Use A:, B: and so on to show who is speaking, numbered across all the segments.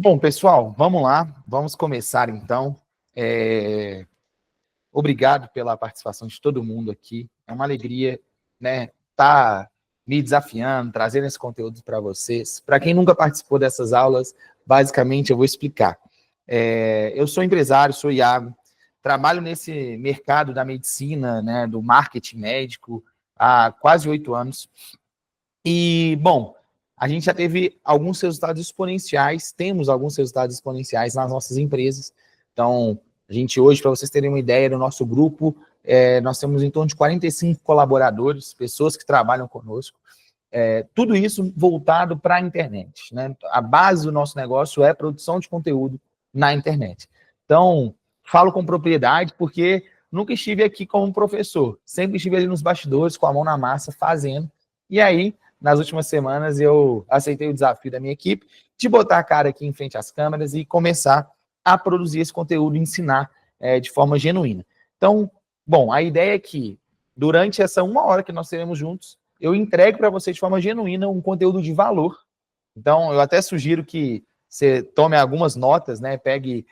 A: Bom, pessoal, vamos lá. Vamos começar, então. Obrigado pela participação de todo mundo aqui. É uma alegria, né, tá me desafiando, trazendo esse conteúdo para vocês. Para quem nunca participou dessas aulas, basicamente eu vou explicar. Eu sou empresário, sou Iago, trabalho nesse mercado da medicina, né, do marketing médico, há quase 8 anos. E, bom, a gente já teve alguns resultados exponenciais, temos alguns resultados exponenciais nas nossas empresas. Então, a gente hoje, para vocês terem uma ideia do nosso grupo, nós temos em torno de 45 colaboradores, pessoas que trabalham conosco. Tudo isso voltado para a internet, né? A base do nosso negócio é produção de conteúdo na internet. Então, falo com propriedade porque nunca estive aqui como professor, sempre estive ali nos bastidores, com a mão na massa, fazendo. E aí, nas últimas semanas, eu aceitei o desafio da minha equipe de botar a cara aqui em frente às câmeras e começar a produzir esse conteúdo e ensinar de forma genuína. Então, bom, a ideia é que durante essa 1 hora que nós teremos juntos, eu entrego para você de forma genuína um conteúdo de valor. Então, eu até sugiro que você tome algumas notas, né? Pegue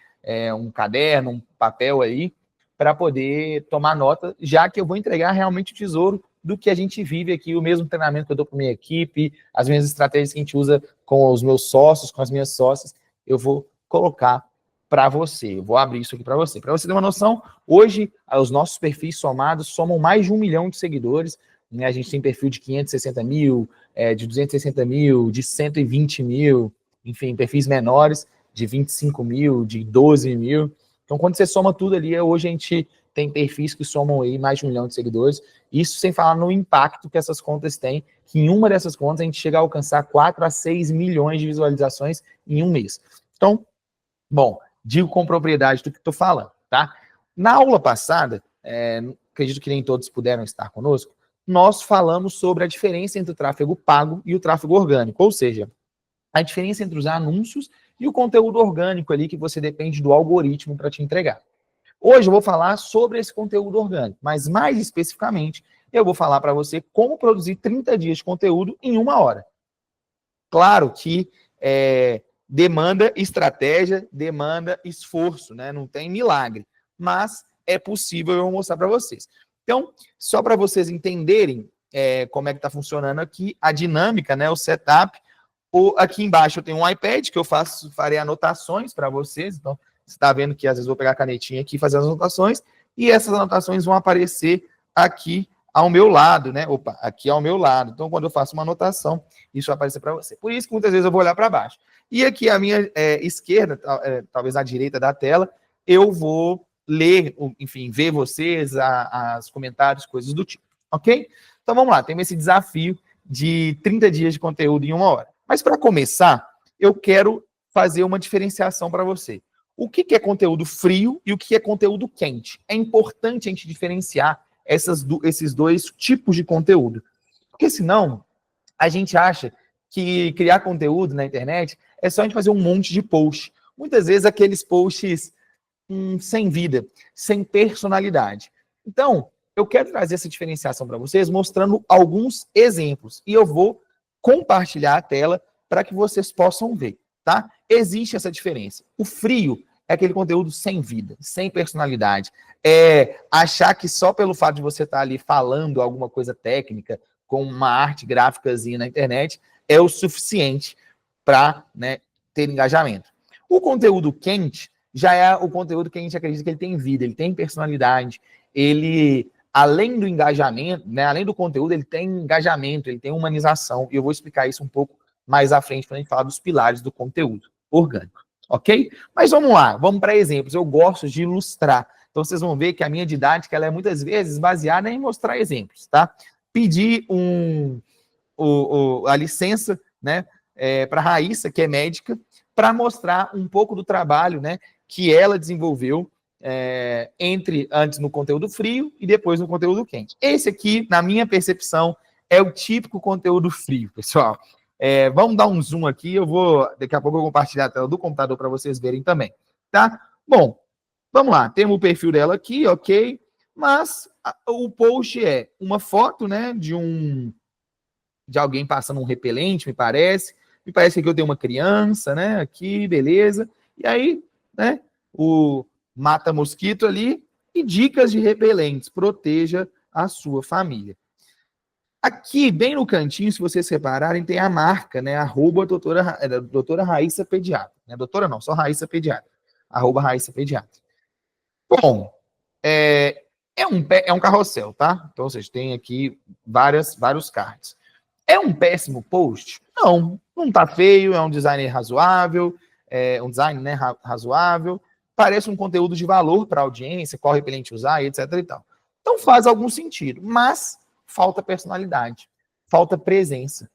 A: um caderno, um papel aí, para poder tomar nota, já que eu vou entregar realmente o tesouro do que a gente vive aqui, o mesmo treinamento que eu dou para minha equipe, as minhas estratégias que a gente usa com os meus sócios, com as minhas sócias, eu vou colocar para você. Eu vou abrir isso aqui para você. Para você ter uma noção, hoje os nossos perfis somados somam mais de 1 milhão de seguidores, né? A gente tem perfil de 560 mil, de 260 mil, de 120 mil, enfim, perfis menores, de 25 mil, de 12 mil. Então, quando você soma tudo ali, hoje a gente tem perfis que somam aí mais de 1 milhão de seguidores. Isso sem falar no impacto que essas contas têm, que em uma dessas contas a gente chega a alcançar 4 a 6 milhões de visualizações em um mês. Então, bom, digo com propriedade do que estou falando, tá? Na aula passada, acredito que nem todos puderam estar conosco, nós falamos sobre a diferença entre o tráfego pago e o tráfego orgânico, ou seja, a diferença entre os anúncios e o conteúdo orgânico ali que você depende do algoritmo para te entregar. Hoje eu vou falar sobre esse conteúdo orgânico, mas mais especificamente, eu vou falar para você como produzir 30 dias de conteúdo em 1 hora. Claro que demanda estratégia, demanda esforço, né? Não tem milagre, mas é possível, eu vou mostrar para vocês. Então, só para vocês entenderem como é que está funcionando aqui, a dinâmica, né? O setup. Aqui embaixo eu tenho um iPad que eu farei anotações para vocês. Então, você está vendo que às vezes eu vou pegar a canetinha aqui e fazer as anotações, e essas anotações vão aparecer aqui ao meu lado, né? Opa, aqui ao meu lado. Então, quando eu faço uma anotação, isso vai aparecer para você. Por isso que muitas vezes eu vou olhar para baixo. E aqui à minha esquerda, talvez à direita da tela, eu vou ler, enfim, ver vocês, os comentários, coisas do tipo, ok? Então, vamos lá. Temos esse desafio de 30 dias de conteúdo em 1 hora. Mas, para começar, eu quero fazer uma diferenciação para você. O que é conteúdo frio e o que é conteúdo quente? É importante a gente diferenciar esses dois tipos de conteúdo. Porque senão, a gente acha que criar conteúdo na internet é só a gente fazer um monte de post. Muitas vezes aqueles posts sem vida, sem personalidade. Então, eu quero trazer essa diferenciação para vocês, mostrando alguns exemplos. E eu vou compartilhar a tela para que vocês possam ver, tá? Existe essa diferença. O frio é aquele conteúdo sem vida, sem personalidade. Achar que só pelo fato de você estar ali falando alguma coisa técnica, com uma arte gráficazinha na internet, é o suficiente para, né, ter engajamento. O conteúdo quente já é o conteúdo que a gente acredita que ele tem vida, ele tem personalidade, ele, além do engajamento, né, além do conteúdo, ele tem engajamento, ele tem humanização, e eu vou explicar isso um pouco mais à frente, quando a gente falar dos pilares do conteúdo orgânico, ok? Mas vamos lá, vamos para exemplos. Eu gosto de ilustrar, então vocês vão ver que a minha didática ela é muitas vezes baseada em mostrar exemplos, tá? Pedir a licença, né, para a Raíssa, que é médica, para mostrar um pouco do trabalho, né, que ela desenvolveu antes no conteúdo frio e depois no conteúdo quente. Esse aqui, na minha percepção, é o típico conteúdo frio, pessoal. Vamos dar um zoom aqui, daqui a pouco eu vou compartilhar a tela do computador para vocês verem também, tá? Bom, vamos lá, temos o perfil dela aqui, ok, mas o post é uma foto, né, de alguém passando um repelente, me parece, me parece que aqui eu tenho uma criança, né? Aqui, beleza. E aí, né? O mata-mosquito ali e dicas de repelentes. Proteja a sua família. Aqui, bem no cantinho, se vocês repararem, tem a marca, né? Arroba doutora Raíssa Pediatra. Né? Doutora não, só Raíssa Pediatra. Arroba Raíssa Pediatra. Bom, é um carrossel, tá? Então, vocês têm aqui vários cards. É um péssimo post? Não tá feio, é um design razoável, um design, né, razoável, parece um conteúdo de valor para a audiência, qual repelente usar, etc e tal. Então faz algum sentido, mas falta personalidade, falta presença.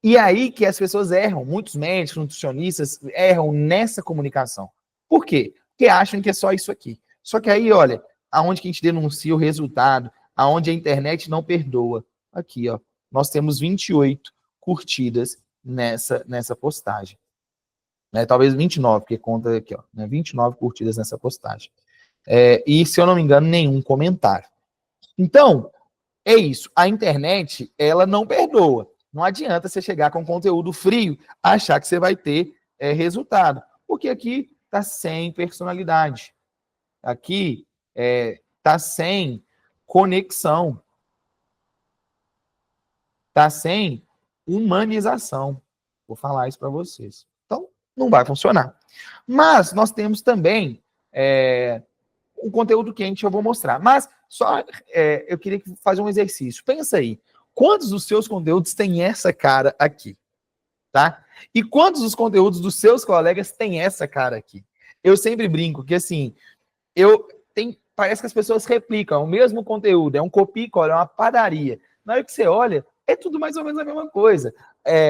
A: E aí que as pessoas erram, muitos médicos, nutricionistas erram nessa comunicação. Por quê? Porque acham que é só isso aqui. Só que aí, olha, aonde que a gente denuncia o resultado, aonde a internet não perdoa. Aqui, ó, nós temos 28 curtidas nessa postagem. Né? Talvez 29, porque conta aqui, ó, né? 29 curtidas nessa postagem. E, se eu não me engano, nenhum comentário. Então, é isso. A internet, ela não perdoa. Não adianta você chegar com conteúdo frio, achar que você vai ter resultado. Porque aqui está sem personalidade. Aqui está sem conexão. Está sem humanização. Vou falar isso para vocês. Então, não vai funcionar. Mas nós temos também um conteúdo quente, eu vou mostrar. Mas só eu queria fazer um exercício. Pensa aí. Quantos dos seus conteúdos têm essa cara aqui? Tá? E quantos dos conteúdos dos seus colegas têm essa cara aqui? Eu sempre brinco que, assim, parece que as pessoas replicam o mesmo conteúdo, é um copia e cola, é uma padaria. Na hora que você olha, é tudo mais ou menos a mesma coisa.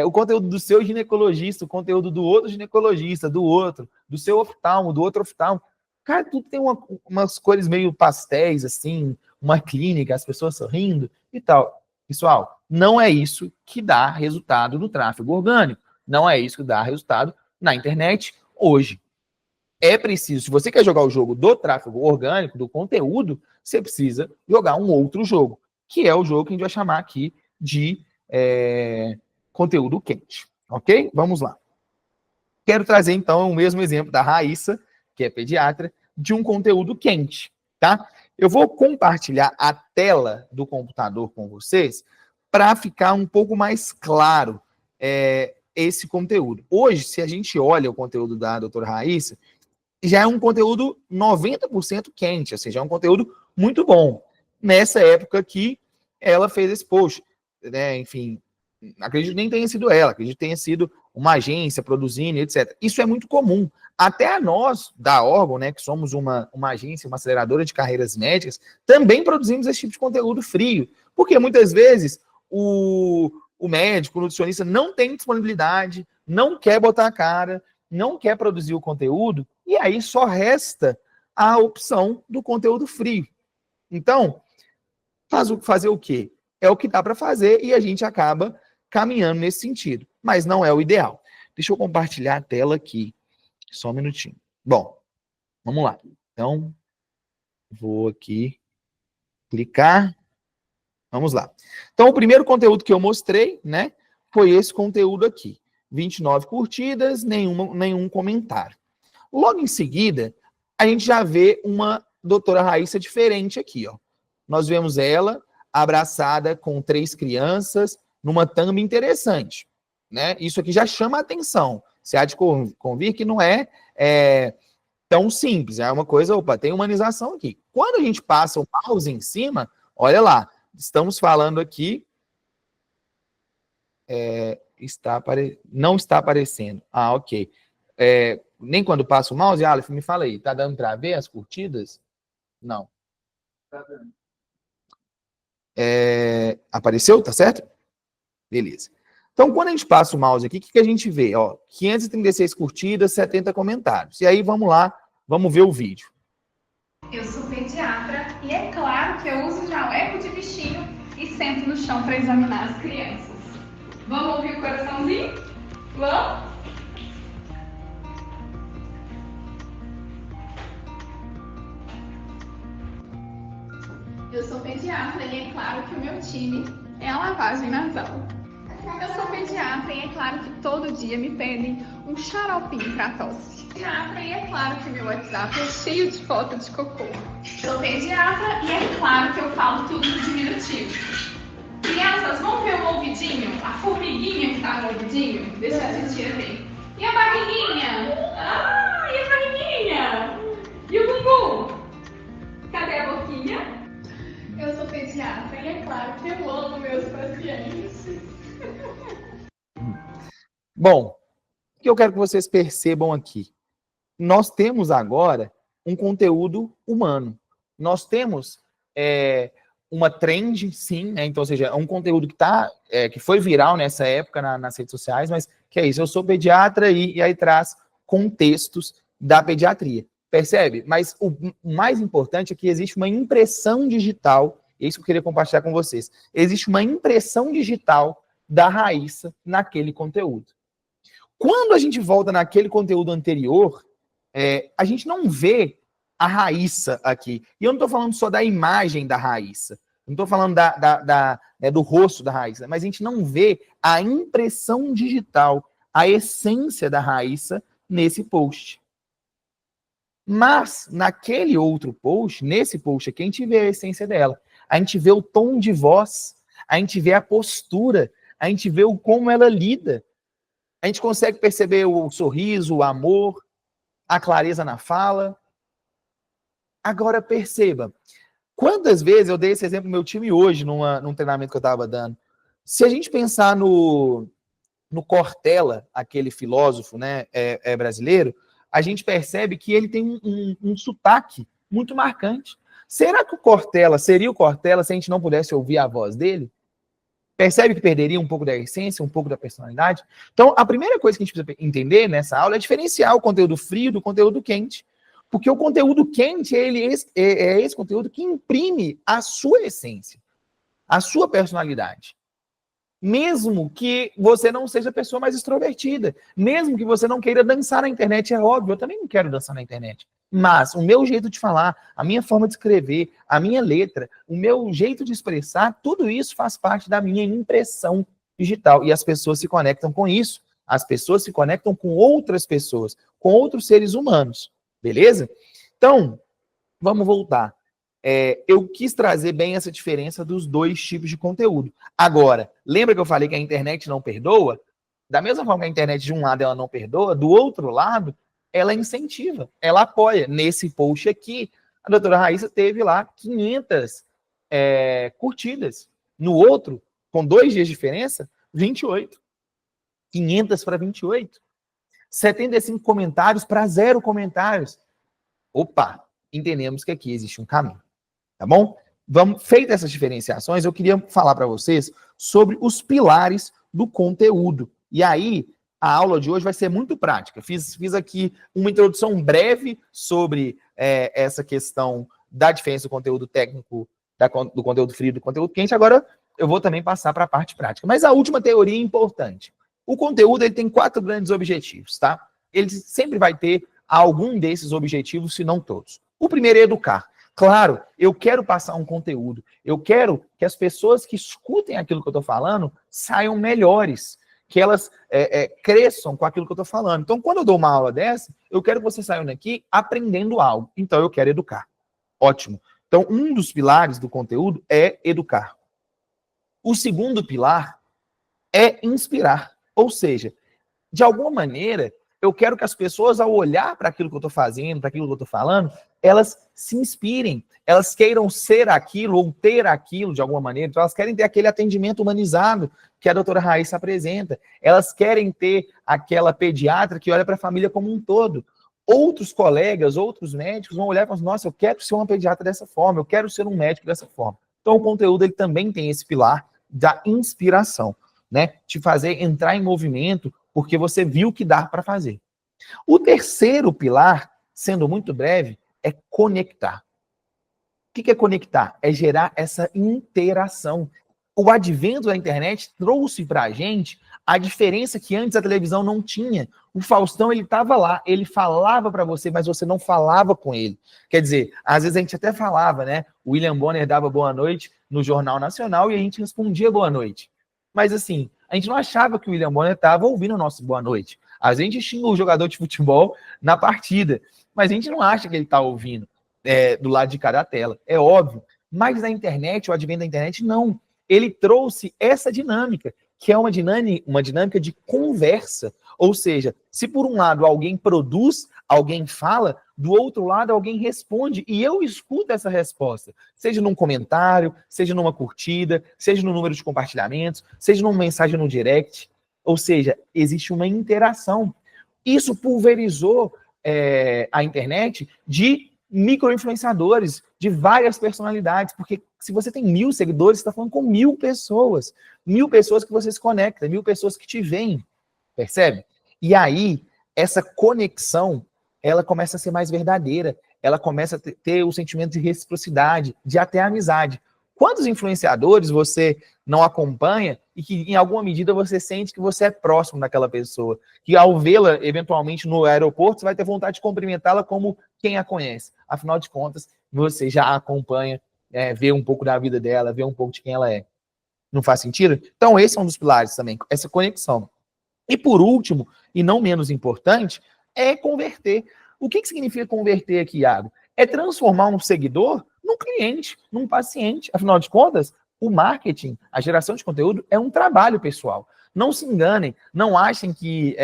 A: O conteúdo do seu ginecologista, o conteúdo do outro ginecologista, do outro, do seu oftalmo, do outro oftalmo. Cara, tudo tem umas cores meio pastéis, assim, uma clínica, as pessoas sorrindo e tal. Pessoal, não é isso que dá resultado no tráfego orgânico. Não é isso que dá resultado na internet hoje. É preciso, se você quer jogar o jogo do tráfego orgânico, do conteúdo, você precisa jogar um outro jogo, que é o jogo que a gente vai chamar aqui de conteúdo quente. Ok? Vamos lá. Quero trazer, então, o mesmo exemplo da Raíssa, que é pediatra, de um conteúdo quente, tá? Eu vou compartilhar a tela do computador com vocês para ficar um pouco mais claro esse conteúdo. Hoje, se a gente olha o conteúdo da doutora Raíssa, já é um conteúdo 90% quente, ou seja, é um conteúdo muito bom. Nessa época que ela fez esse post, né? Enfim, acredito que nem tenha sido ela, acredito que tenha sido uma agência produzindo, etc. Isso é muito comum. Até a nós, da órgão, né, que somos uma agência, uma aceleradora de carreiras médicas, também produzimos esse tipo de conteúdo frio. Porque muitas vezes o médico, o nutricionista não tem disponibilidade, não quer botar a cara, não quer produzir o conteúdo, e aí só resta a opção do conteúdo frio. Então, fazer o quê? É o que dá para fazer e a gente acaba caminhando nesse sentido. Mas não é o ideal. Deixa eu compartilhar a tela aqui. Só um minutinho. Bom, vamos lá. Então, vou aqui clicar. Vamos lá. Então, o primeiro conteúdo que eu mostrei, né, foi esse conteúdo aqui. 29 curtidas, nenhum comentário. Logo em seguida, a gente já vê uma doutora Raíssa diferente aqui, ó. Nós vemos ela abraçada com 3 crianças, numa thumb interessante, né? Isso aqui já chama a atenção. Você há de convir que não é tão simples, é uma coisa, opa, tem humanização aqui. Quando a gente passa o mouse em cima, olha lá, estamos falando aqui, não está aparecendo. Ah, ok. Nem quando passa o mouse, Aleph, me fala aí, tá dando para ver as curtidas? Não. Tá dando. Apareceu, tá certo? Beleza. Então, quando a gente passa o mouse aqui, o que a gente vê? Ó, 536 curtidas, 70 comentários. E aí, vamos lá, vamos ver o vídeo.
B: Eu sou pediatra e é claro que eu uso jaleco de bichinho e sento no chão para examinar as crianças. Vamos ouvir o coraçãozinho? Vamos? Eu sou pediatra e é claro que o meu time é a lavagem nasal. Eu sou pediatra e é claro que todo dia me pedem um xaropinho para tosse. Pediatra e é claro que meu WhatsApp é cheio de foto de cocô. Sou pediatra e é claro que eu falo tudo no diminutivo. Crianças, vamos ver o ouvidinho? A formiguinha que tá no ouvidinho? Deixa a titia ver. E a barriguinha? Ah, e a barriguinha? E o bumbum? Cadê a boquinha? Eu sou pediatra e é claro que eu amo meus pacientes.
A: Bom, o que eu quero que vocês percebam aqui? Nós temos agora um conteúdo humano. Nós temos uma trend, sim, né? Então, ou seja, é um conteúdo que foi viral nessa época nas redes sociais, mas que é isso, eu sou pediatra e aí traz contextos da pediatria. Percebe? Mas o mais importante é que existe uma impressão digital, é isso que eu queria compartilhar com vocês. Existe uma impressão digital da Raíssa naquele conteúdo. Quando a gente volta naquele conteúdo anterior, a gente não vê a Raíssa aqui. E eu não estou falando só da imagem da Raíssa, não estou falando do rosto da Raíssa, mas a gente não vê a impressão digital, a essência da Raíssa nesse post. Mas, naquele outro post, nesse post aqui, a gente vê a essência dela. A gente vê o tom de voz, a gente vê a postura, a gente vê como ela lida. A gente consegue perceber o sorriso, o amor, a clareza na fala. Agora, perceba, quantas vezes eu dei esse exemplo no meu time hoje, num treinamento que eu estava dando. Se a gente pensar no Cortella, aquele filósofo, né, brasileiro, a gente percebe que ele tem um sotaque muito marcante. Será que o Cortella seria o Cortella se a gente não pudesse ouvir a voz dele? Percebe que perderia um pouco da essência, um pouco da personalidade? Então, a primeira coisa que a gente precisa entender nessa aula é diferenciar o conteúdo frio do conteúdo quente. Porque o conteúdo quente é esse conteúdo que imprime a sua essência, a sua personalidade. Mesmo que você não seja a pessoa mais extrovertida, mesmo que você não queira dançar na internet, é óbvio, eu também não quero dançar na internet. Mas o meu jeito de falar, a minha forma de escrever, a minha letra, o meu jeito de expressar, tudo isso faz parte da minha impressão digital. E as pessoas se conectam com isso. As pessoas se conectam com outras pessoas, com outros seres humanos. Beleza? Então, vamos voltar. Eu quis trazer bem essa diferença dos dois tipos de conteúdo. Agora, lembra que eu falei que a internet não perdoa? Da mesma forma que a internet, de um lado, ela não perdoa, do outro lado, ela incentiva, ela apoia. Nesse post aqui, a doutora Raíssa teve lá 500 curtidas. No outro, com 2 dias de diferença, 28. 500 para 28. 75 comentários para 0 comentários. Opa, entendemos que aqui existe um caminho. Tá bom? Feitas essas diferenciações, eu queria falar para vocês sobre os pilares do conteúdo. E aí, a aula de hoje vai ser muito prática. Fiz aqui uma introdução breve sobre essa questão da diferença do conteúdo técnico, do conteúdo frio e do conteúdo quente. Agora, eu vou também passar para a parte prática. Mas a última teoria é importante. O conteúdo ele tem 4 grandes objetivos, tá? Ele sempre vai ter algum desses objetivos, se não todos. O primeiro é educar. Claro, eu quero passar um conteúdo, eu quero que as pessoas que escutem aquilo que eu estou falando saiam melhores, que elas cresçam com aquilo que eu estou falando. Então, quando eu dou uma aula dessa, eu quero que vocês saiam daqui aprendendo algo. Então, eu quero educar. Ótimo. Então, um dos pilares do conteúdo é educar. O segundo pilar é inspirar. Ou seja, de alguma maneira, eu quero que as pessoas, ao olhar para aquilo que eu estou fazendo, para aquilo que eu estou falando, elas se inspirem, elas queiram ser aquilo ou ter aquilo de alguma maneira. Então, elas querem ter aquele atendimento humanizado que a doutora Raíssa apresenta. Elas querem ter aquela pediatra que olha para a família como um todo. Outros colegas, outros médicos vão olhar e falar assim, nossa, eu quero ser uma pediatra dessa forma, eu quero ser um médico dessa forma. Então, o conteúdo ele também tem esse pilar da inspiração, né? Te fazer entrar em movimento porque você viu que dá para fazer. O terceiro pilar, sendo muito breve, é conectar. O que é conectar? É gerar essa interação. O advento da internet trouxe para a gente a diferença que antes a televisão não tinha. O Faustão, ele estava lá, ele falava para você, mas você não falava com ele. Quer dizer, às vezes a gente até falava, né? O William Bonner dava boa noite no Jornal Nacional e a gente respondia boa noite. Mas assim, A gente não achava que o William Bonner estava ouvindo o nosso boa noite. A gente xinga o jogador de futebol na partida, mas a gente não acha que ele está ouvindo do lado de cada tela. É óbvio. Mas na internet, o advento da internet, não. Ele trouxe essa dinâmica, que é uma dinâmica de conversa. Ou seja, se por um lado alguém produz, alguém fala, do outro lado alguém responde, e eu escuto essa resposta, seja num comentário, seja numa curtida, seja no número de compartilhamentos, seja numa mensagem no direct. Ou seja, existe uma interação. Isso pulverizou a internet de micro-influenciadores, de várias personalidades, porque se você tem 1.000 seguidores, você está falando com 1.000 pessoas. 1.000 pessoas que você se conecta, 1.000 pessoas que te veem. Percebe? E aí, essa conexão, ela começa a ser mais verdadeira. Ela começa a ter o sentimento de reciprocidade, de até amizade. Quantos influenciadores você não acompanha e que, em alguma medida, você sente que você é próximo daquela pessoa? Que, ao vê-la, eventualmente, no aeroporto, você vai ter vontade de cumprimentá-la como quem a conhece. Afinal de contas, você já a acompanha, vê um pouco da vida dela, vê um pouco de quem ela é. Não faz sentido? Então, esse é um dos pilares também, essa conexão. E, por último, e não menos importante, é converter. O que significa converter aqui, Iago? É transformar um seguidor num cliente, num paciente. Afinal de contas, o marketing, a geração de conteúdo, é um trabalho pessoal. Não se enganem, não achem que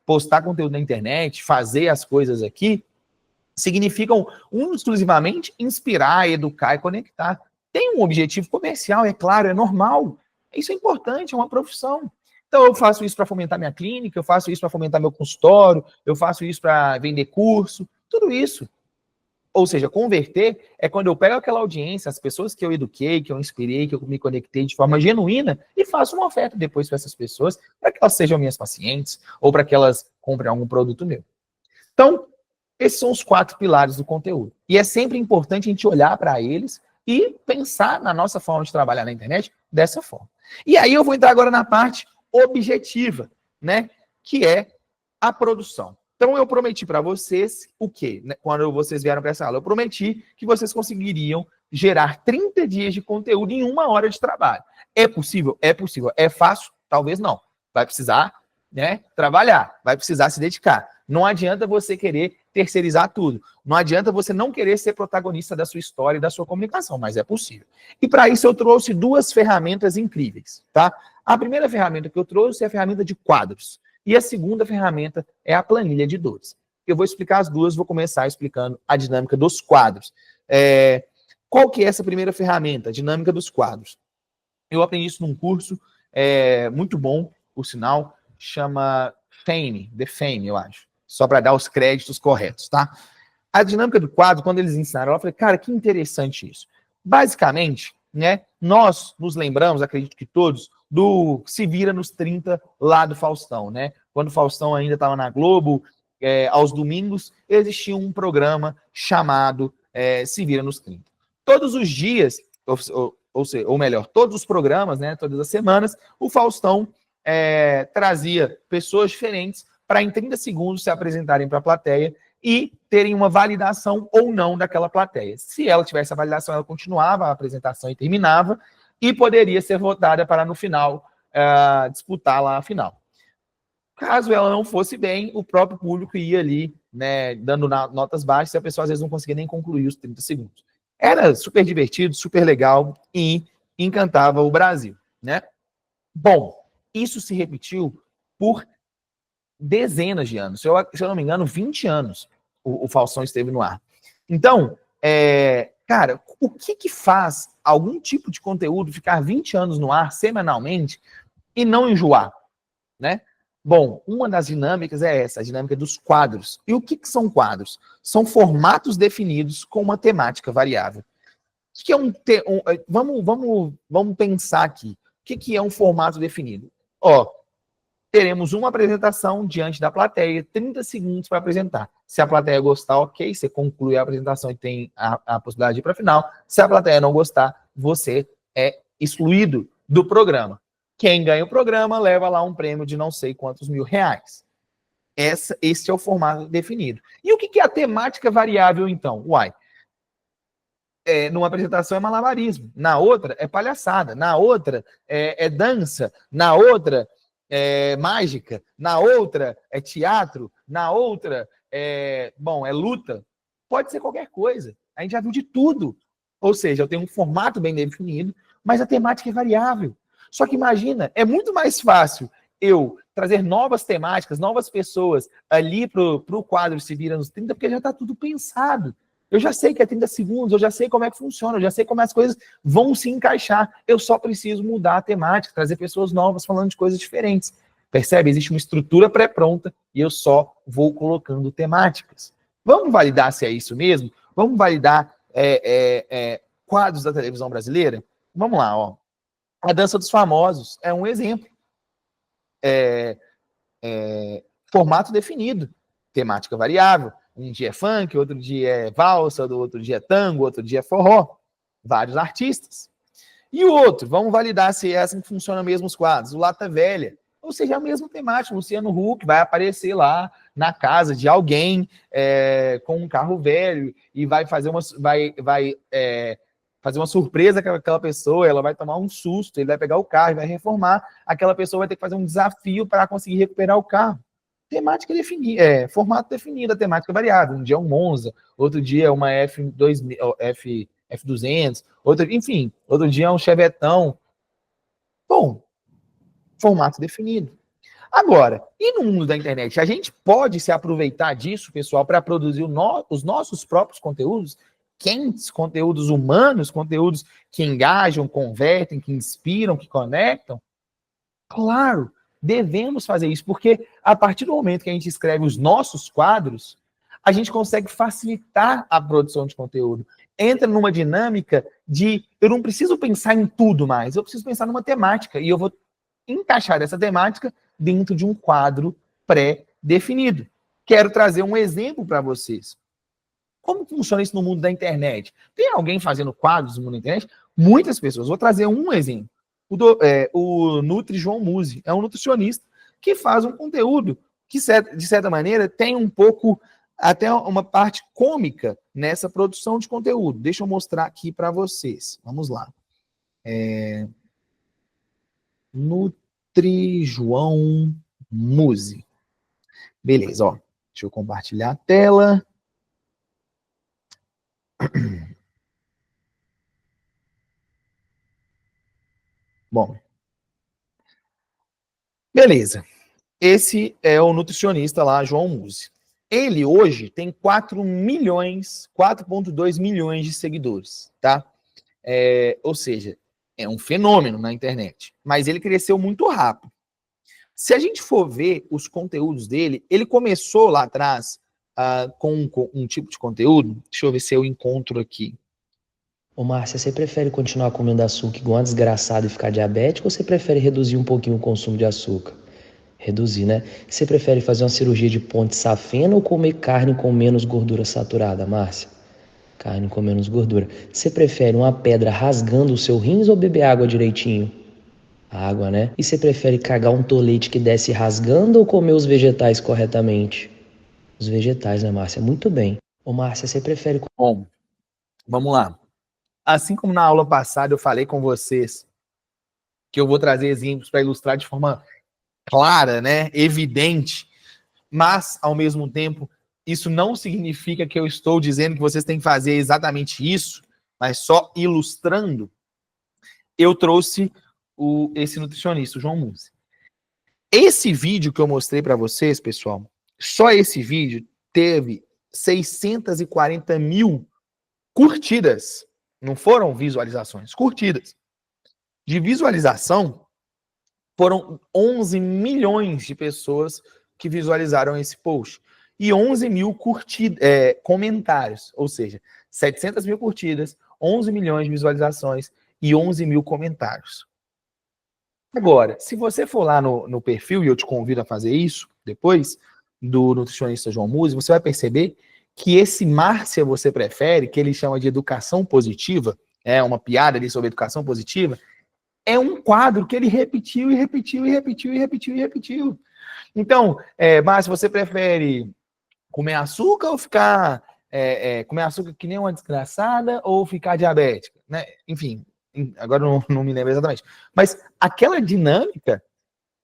A: postar conteúdo na internet, fazer as coisas aqui, significam exclusivamente inspirar, educar e conectar. Tem um objetivo comercial, é claro, é normal. Isso é importante, é uma profissão. Então, eu faço isso para fomentar minha clínica, eu faço isso para fomentar meu consultório, eu faço isso para vender curso, tudo isso. Ou seja, converter é quando eu pego aquela audiência, as pessoas que eu eduquei, que eu inspirei, que eu me conectei de forma genuína e faço uma oferta depois para essas pessoas, para que elas sejam minhas pacientes ou para que elas comprem algum produto meu. Então, esses são os 4 pilares do conteúdo. E é sempre importante a gente olhar para eles e pensar na nossa forma de trabalhar na internet dessa forma. E aí eu vou entrar agora na parte objetiva, né? Que é a produção. Então, eu prometi para vocês o quê? Quando vocês vieram para essa aula, eu prometi que vocês conseguiriam gerar 30 dias de conteúdo em 1 hora de trabalho. É possível? É possível. É fácil? Talvez não. Vai precisar, trabalhar, vai precisar se dedicar. Não adianta você querer terceirizar tudo. Não adianta você não querer ser protagonista da sua história e da sua comunicação, mas é possível. E para isso eu trouxe 2 ferramentas incríveis, tá? A primeira ferramenta que eu trouxe é a ferramenta de quadros. E a segunda ferramenta é a planilha de dores. Eu vou explicar as duas, vou começar explicando a dinâmica dos quadros. Qual que é essa primeira ferramenta, a dinâmica dos quadros? Eu aprendi isso num curso muito bom, por sinal, chama The Fame, eu acho. Só para dar os créditos corretos, tá? A dinâmica do quadro, quando eles ensinaram, eu falei, cara, que interessante isso. Basicamente, nós nos lembramos, acredito que todos, do Se Vira nos 30 lá do Faustão, Quando o Faustão ainda estava na Globo, aos domingos, existia um programa chamado Se Vira nos 30. Todos os dias, ou melhor, todos os programas, todas as semanas, o Faustão trazia pessoas diferentes para em 30 segundos se apresentarem para a plateia e terem uma validação ou não daquela plateia. Se ela tivesse a validação, ela continuava a apresentação e terminava, e poderia ser votada para, no final, disputar lá a final. Caso ela não fosse bem, o próprio público ia ali, dando notas baixas, e a pessoa às vezes não conseguia nem concluir os 30 segundos. Era super divertido, super legal e encantava o Brasil, Bom, isso se repetiu por dezenas de anos. Se eu não me engano, 20 anos o Faustão esteve no ar. Então, cara, o que faz algum tipo de conteúdo ficar 20 anos no ar semanalmente e não enjoar, Bom, uma das dinâmicas é essa, a dinâmica dos quadros. E o que são quadros? São formatos definidos com uma temática variável. O que é vamos pensar aqui. O que é um formato definido? Teremos uma apresentação diante da plateia, 30 segundos para apresentar. Se a plateia gostar, ok, você conclui a apresentação e tem a possibilidade de ir para a final. Se a plateia não gostar, você é excluído do programa. Quem ganha o programa leva lá um prêmio de não sei quantos R$1.000. Esse é o formato definido. E o que é a temática variável, então? numa apresentação é malabarismo, na outra é palhaçada, na outra é dança, na outra é mágica, na outra é teatro, na outra é luta. Pode ser qualquer coisa. A gente já viu de tudo. Ou seja, eu tenho um formato bem definido, mas a temática é variável. Só que imagina, é muito mais fácil eu trazer novas temáticas, novas pessoas ali para o quadro Se Vira nos 30, porque já está tudo pensado. Eu já sei que é 30 segundos, eu já sei como é que funciona, eu já sei como as coisas vão se encaixar. Eu só preciso mudar a temática, trazer pessoas novas falando de coisas diferentes. Percebe? Existe uma estrutura pré-pronta e eu só vou colocando temáticas. Vamos validar se é isso mesmo? Vamos validar quadros da televisão brasileira? Vamos lá, ó. A Dança dos Famosos é um exemplo. Formato definido, temática variável. Um dia é funk, outro dia é valsa, outro dia é tango, outro dia é forró. Vários artistas. E o outro, vamos validar se é assim que funciona mesmo os quadros. O Lata Velha, ou seja, a mesma temática. Luciano Huck vai aparecer lá na casa de alguém com um carro velho e vai fazer fazer uma surpresa com aquela pessoa, ela vai tomar um susto, ele vai pegar o carro e vai reformar, aquela pessoa vai ter que fazer um desafio para conseguir recuperar o carro. Temática definida, formato definido, a temática variável. Um dia é um Monza, outro dia é uma F200, outro dia é um Chevetão. Bom, formato definido. Agora, e no mundo da internet, a gente pode se aproveitar disso, pessoal, para produzir os nossos próprios conteúdos quentes, conteúdos humanos, conteúdos que engajam, convertem, que inspiram, que conectam? Claro, devemos fazer isso, porque a partir do momento que a gente escreve os nossos quadros, a gente consegue facilitar a produção de conteúdo. Entra numa dinâmica de eu não preciso pensar em tudo mais, eu preciso pensar numa temática, e eu vou encaixar essa temática dentro de um quadro pré-definido. Quero trazer um exemplo para vocês. Como funciona isso no mundo da internet? Tem alguém fazendo quadros no mundo da internet? Muitas pessoas. Vou trazer um exemplo. O Nutri João Musi é um nutricionista que faz um conteúdo que, de certa maneira, tem um pouco, até uma parte cômica nessa produção de conteúdo. Deixa eu mostrar aqui para vocês. Vamos lá. Nutri João Musi. Beleza, ó. Deixa eu compartilhar a tela. Bom, beleza. Esse é o nutricionista lá, João Musi. Ele hoje tem 4,2 milhões de seguidores, tá? Ou seja, é um fenômeno na internet. Mas ele cresceu muito rápido. Se a gente for ver os conteúdos dele, ele começou lá atrás com um tipo de conteúdo. Deixa eu ver se eu encontro aqui.
C: Ô Márcia, você prefere continuar comendo açúcar igual uma desgraçada e ficar diabético, ou você prefere reduzir um pouquinho o consumo de açúcar? Reduzir, né? Você prefere fazer uma cirurgia de ponte safena ou comer carne com menos gordura saturada, Márcia? Carne com menos gordura. Você prefere uma pedra rasgando o seu rins ou beber água direitinho? Água, né? E você prefere cagar um tolete que desce rasgando ou comer os vegetais corretamente? Os vegetais, né, Márcia? Muito bem. Ô Márcia, você prefere...
A: Bom, vamos lá. Assim como na aula passada eu falei com vocês que eu vou trazer exemplos para ilustrar de forma clara, né, evidente, mas, ao mesmo tempo, isso não significa que eu estou dizendo que vocês têm que fazer exatamente isso, mas só ilustrando. Eu trouxe esse nutricionista, o João Musi. Esse vídeo que eu mostrei para vocês, pessoal, só esse vídeo teve 640 mil curtidas. Não foram visualizações, curtidas. De visualização, foram 11 milhões de pessoas que visualizaram esse post. E 11 mil comentários. Ou seja, 700 mil curtidas, 11 milhões de visualizações e 11 mil comentários. Agora, se você for lá no perfil, e eu te convido a fazer isso depois, do nutricionista João Musi, você vai perceber que esse Márcia Você Prefere, que ele chama de educação positiva, é uma piada ali sobre educação positiva, é um quadro que ele repetiu e repetiu e repetiu e repetiu e repetiu. Então, Márcia, você prefere comer açúcar ou ficar comer açúcar que nem uma desgraçada ou ficar diabética, né? Enfim, agora não me lembro exatamente. Mas aquela dinâmica,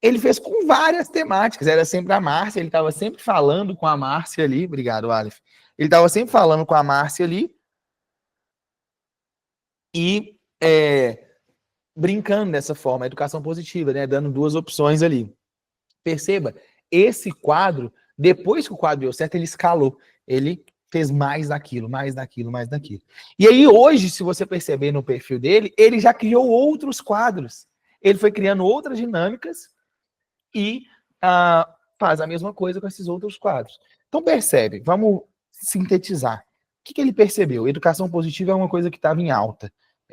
A: ele fez com várias temáticas. Era sempre a Márcia, ele estava sempre falando com a Márcia ali. Obrigado, Aleph. Ele estava sempre falando com a Márcia ali e brincando dessa forma, a educação positiva, né? Dando duas opções ali. Perceba, esse quadro, depois que o quadro deu certo, ele escalou. Ele fez mais daquilo, mais daquilo, mais daquilo. E aí hoje, se você perceber no perfil dele, ele já criou outros quadros. Ele foi criando outras dinâmicas e faz a mesma coisa com esses outros quadros. Então percebe, vamos sintetizar. O que ele percebeu? Educação positiva é uma coisa que estava em alta.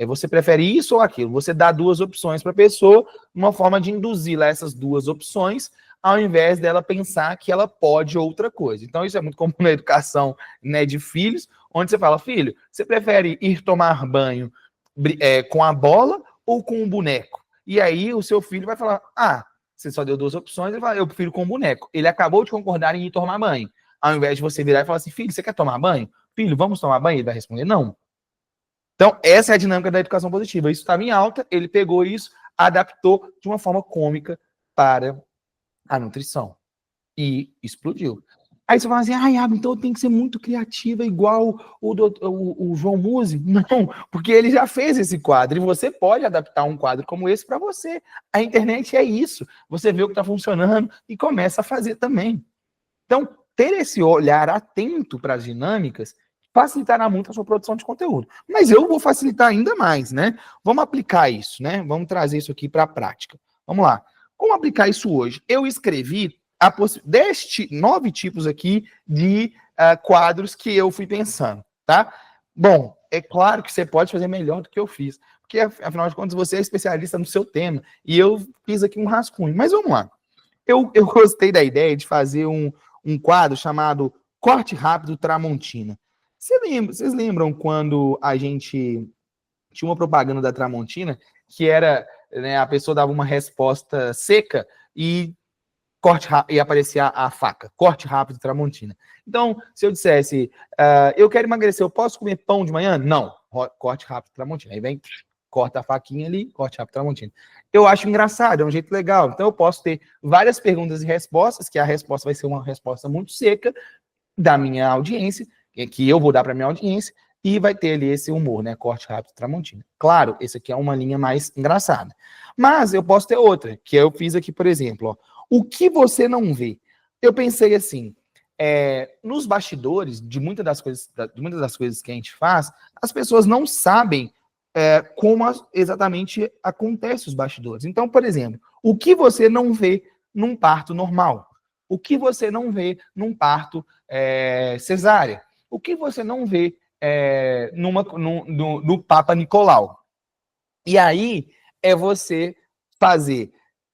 A: Você prefere isso ou aquilo? Você dá duas opções para a pessoa, uma forma de induzir essas duas opções, ao invés dela pensar que ela pode outra coisa. Então isso é muito comum na educação, né, de filhos, onde você fala, filho, você prefere ir tomar banho com a bola ou com o boneco? E aí o seu filho vai falar, você só deu duas opções, ele fala, eu prefiro com o boneco. Ele acabou de concordar em ir tomar banho. Ao invés de você virar e falar assim, filho, você quer tomar banho? Filho, vamos tomar banho? Ele vai responder, não. Então, essa é a dinâmica da educação positiva. Isso estava em alta, ele pegou isso, adaptou de uma forma cômica para a nutrição. E explodiu. Aí você fala assim, então tem que ser muito criativa, igual o João Musi. Não, porque ele já fez esse quadro, e você pode adaptar um quadro como esse para você. A internet é isso. Você vê o que está funcionando e começa a fazer também. Então, ter esse olhar atento para as dinâmicas facilitará muito a sua produção de conteúdo. Mas eu vou facilitar ainda mais, né? Vamos aplicar isso, né? Vamos trazer isso aqui para a prática. Vamos lá. Como aplicar isso hoje? Eu escrevi 9 tipos aqui de quadros que eu fui pensando, tá? Bom, é claro que você pode fazer melhor do que eu fiz, porque, afinal de contas, você é especialista no seu tema, e eu fiz aqui um rascunho. Mas vamos lá. Eu gostei da ideia de fazer um quadro chamado Corte Rápido Tramontina. Vocês lembram quando a gente tinha uma propaganda da Tramontina que era, né, a pessoa dava uma resposta seca e aparecia a faca, corte rápido Tramontina. Então, se eu dissesse, eu quero emagrecer, eu posso comer pão de manhã? Não, corte rápido Tramontina. Aí vem, corta a faquinha ali, corte rápido Tramontina. Eu acho engraçado, é um jeito legal. Então, eu posso ter várias perguntas e respostas, que a resposta vai ser uma resposta muito seca da minha audiência, que eu vou dar para minha audiência, e vai ter ali esse humor, né? Corte rápido Tramontina. Claro, esse aqui é uma linha mais engraçada. Mas eu posso ter outra, que eu fiz aqui, por exemplo, ó. O que você não vê? Eu pensei assim, nos bastidores de muitas das coisas que a gente faz, as pessoas não sabem como exatamente acontece os bastidores. Então, por exemplo, o que você não vê num parto normal? O que você não vê num parto cesárea? O que você não vê no Papa Nicolau? E aí é você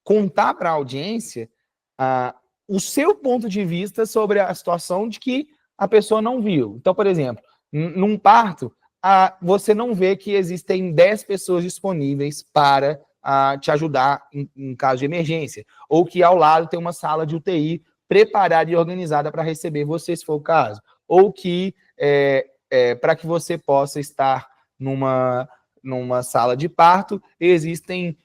A: contar para a audiência o seu ponto de vista sobre a situação de que a pessoa não viu. Então, por exemplo, num parto, você não vê que existem 10 pessoas disponíveis para te ajudar em caso de emergência, ou que ao lado tem uma sala de UTI preparada e organizada para receber você, se for o caso, ou que para que você possa estar numa sala de parto, existem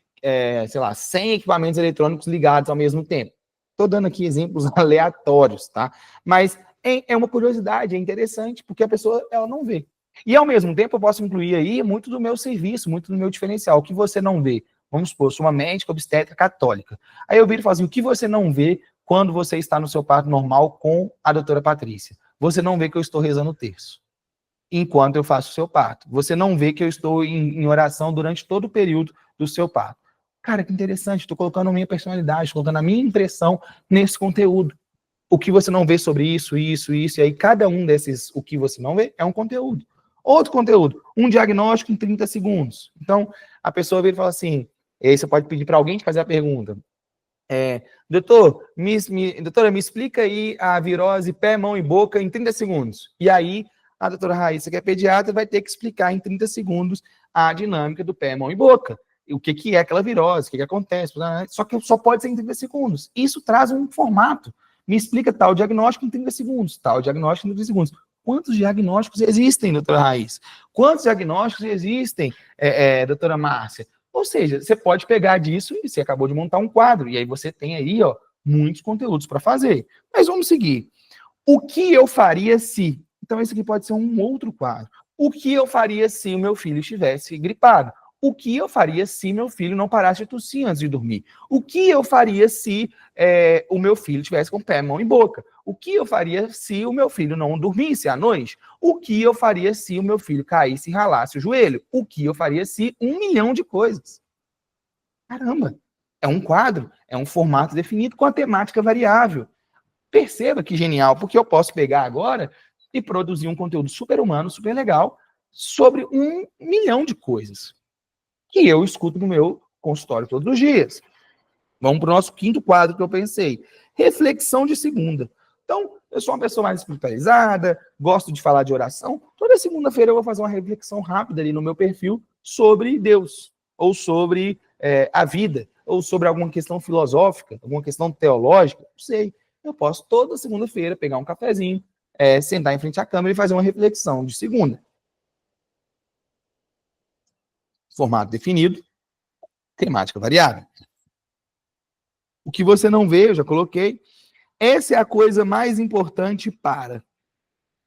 A: 100 equipamentos eletrônicos ligados ao mesmo tempo. Estou dando aqui exemplos aleatórios, tá? Mas é uma curiosidade, é interessante, porque a pessoa ela não vê. E, ao mesmo tempo, eu posso incluir aí muito do meu serviço, muito do meu diferencial. O que você não vê? Vamos supor, eu sou uma médica obstetra católica. Aí eu viro e falo assim, o que você não vê quando você está no seu parto normal com a doutora Patrícia? Você não vê que eu estou rezando o terço enquanto eu faço o seu parto. Você não vê que eu estou em oração durante todo o período do seu parto. Cara, que interessante, estou colocando a minha personalidade, estou colocando a minha impressão nesse conteúdo. O que você não vê sobre isso, e aí cada um desses, o que você não vê, é um conteúdo. Outro conteúdo, um diagnóstico em 30 segundos. Então, a pessoa vem e fala assim, e aí você pode pedir para alguém te fazer a pergunta. Doutora, me explica aí a virose pé, mão e boca em 30 segundos. E aí, a doutora Raíssa, que é pediatra, vai ter que explicar em 30 segundos a dinâmica do pé, mão e boca. O que é aquela virose, o que acontece. Só que só pode ser em 30 segundos. Isso traz um formato. Me explica tal diagnóstico em 30 segundos, tal diagnóstico em 30 segundos. Quantos diagnósticos existem, doutora Raiz? Quantos diagnósticos existem, doutora Márcia? Ou seja, você pode pegar disso e você acabou de montar um quadro, e aí você tem aí, ó, muitos conteúdos para fazer. Mas vamos seguir. O que eu faria se... Então, esse aqui pode ser um outro quadro. O que eu faria se o meu filho estivesse gripado? O que eu faria se meu filho não parasse de tossir antes de dormir? O que eu faria se o meu filho estivesse com pé, mão e boca? O que eu faria se o meu filho não dormisse à noite? O que eu faria se o meu filho caísse e ralasse o joelho? O que eu faria se 1 milhão de coisas? Caramba! É um quadro, é um formato definido com a temática variável. Perceba que genial, porque eu posso pegar agora e produzir um conteúdo super humano, super legal, sobre 1 milhão de coisas que eu escuto no meu consultório todos os dias. Vamos para o nosso quinto quadro que eu pensei. Reflexão de segunda. Então, eu sou uma pessoa mais espiritualizada, gosto de falar de oração. Toda segunda-feira eu vou fazer uma reflexão rápida ali no meu perfil sobre Deus, ou sobre a vida, ou sobre alguma questão filosófica, alguma questão teológica, não sei. Eu posso toda segunda-feira pegar um cafezinho, sentar em frente à câmera e fazer uma reflexão de segunda. Formato definido, temática variável. O que você não vê, eu já coloquei. Essa é a coisa mais importante para.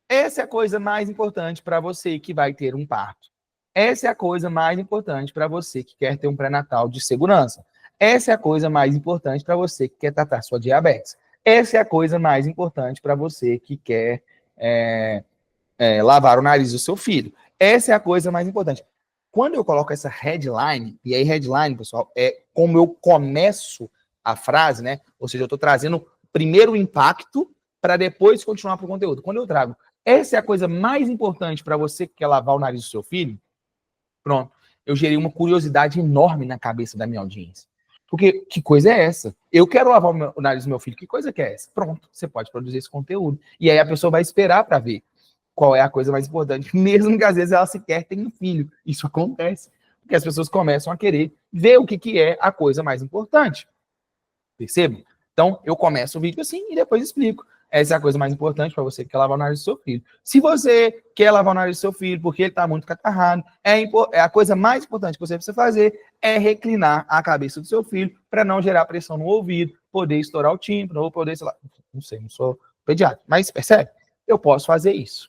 A: Essa é a coisa mais importante para você que vai ter um parto. Essa é a coisa mais importante para você que quer ter um pré-natal de segurança. Essa é a coisa mais importante para você que quer tratar sua diabetes. Essa é a coisa mais importante para você que quer lavar o nariz do seu filho. Essa é a coisa mais importante. Quando eu coloco essa headline, e aí headline, pessoal, é como eu começo a frase, né? Ou seja, eu estou trazendo primeiro o impacto para depois continuar para o conteúdo. Quando eu trago, essa é a coisa mais importante para você que quer lavar o nariz do seu filho, pronto, eu gerei uma curiosidade enorme na cabeça da minha audiência. Porque que coisa é essa? Eu quero lavar o nariz do meu filho, que coisa que é essa? Pronto, você pode produzir esse conteúdo. E aí a pessoa vai esperar para ver qual é a coisa mais importante, mesmo que às vezes ela sequer tenha um filho. Isso acontece, porque as pessoas começam a querer ver o que é a coisa mais importante. Percebam? Então, eu começo o vídeo assim e depois explico. Essa é a coisa mais importante para você que quer lavar o nariz do seu filho. Se você quer lavar o nariz do seu filho porque ele está muito catarrado, a coisa mais importante que você precisa fazer é reclinar a cabeça do seu filho para não gerar pressão no ouvido, poder estourar o tímpano ou poder, sei lá, não sei, não sou pediatra, mas percebe? Eu posso fazer isso.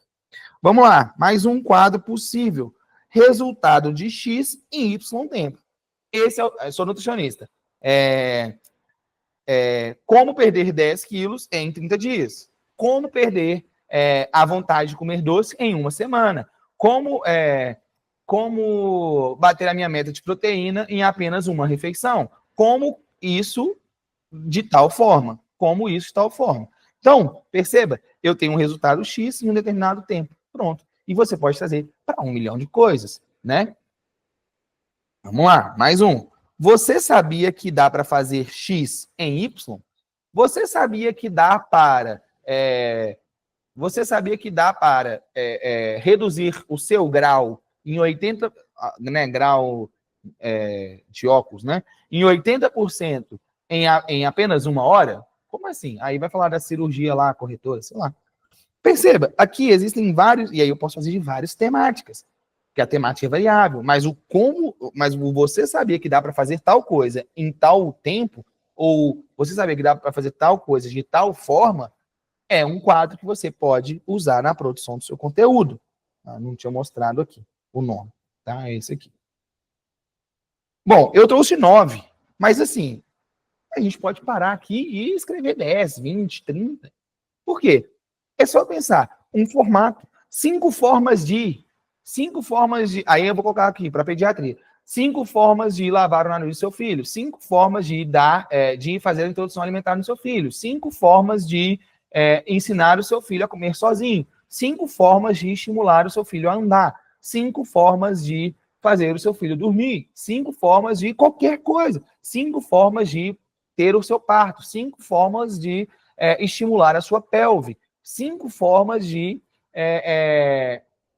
A: Vamos lá, mais um quadro possível. Resultado de X em Y tempo. Esse eu sou nutricionista. Como perder 10 quilos em 30 dias. Como perder a vontade de comer doce em 1 semana. Como bater a minha meta de proteína em apenas uma refeição. Como isso de tal forma. Como isso de tal forma. Então, perceba, eu tenho um resultado X em um determinado tempo. Pronto. E você pode trazer para 1 milhão de coisas, né? Vamos lá, mais um. Você sabia que dá para fazer X em Y? Você sabia que dá para reduzir o seu grau em 80, né, grau de óculos, né? Em 80% em apenas 1 hora? Como assim? Aí vai falar da cirurgia lá, corretora, sei lá. Perceba, aqui existem vários, e aí eu posso fazer de várias temáticas, que a temática é variável, mas você sabia que dá para fazer tal coisa em tal tempo, ou você sabia que dá para fazer tal coisa de tal forma, é um quadro que você pode usar na produção do seu conteúdo. Não tinha mostrado aqui o nome, tá? É esse aqui. Bom, eu trouxe 9, mas assim, a gente pode parar aqui e escrever 10, 20, 30. Por quê? É só pensar, um formato, 5 formas de... Aí eu vou colocar aqui, para pediatria. 5 formas de lavar o nariz do seu filho. 5 formas de fazer a introdução alimentar no seu filho. 5 formas de ensinar o seu filho a comer sozinho. 5 formas de estimular o seu filho a andar. 5 formas de fazer o seu filho dormir. 5 formas de qualquer coisa. 5 formas de ter o seu parto. 5 formas de estimular a sua pelve. 5 formas de...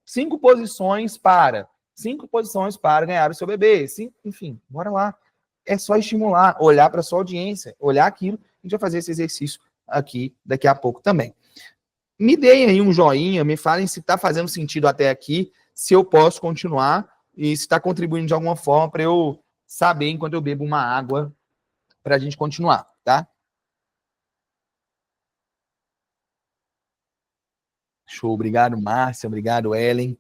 A: 5 posições para ganhar o seu bebê. Enfim, bora lá. É só estimular, olhar para a sua audiência, olhar aquilo. A gente vai fazer esse exercício aqui daqui a pouco também. me deem aí um joinha, me falem se está fazendo sentido até aqui, se eu posso continuar e se está contribuindo de alguma forma para eu saber enquanto eu bebo uma água para a gente continuar, tá? Show, obrigado, Márcia, obrigado, Ellen.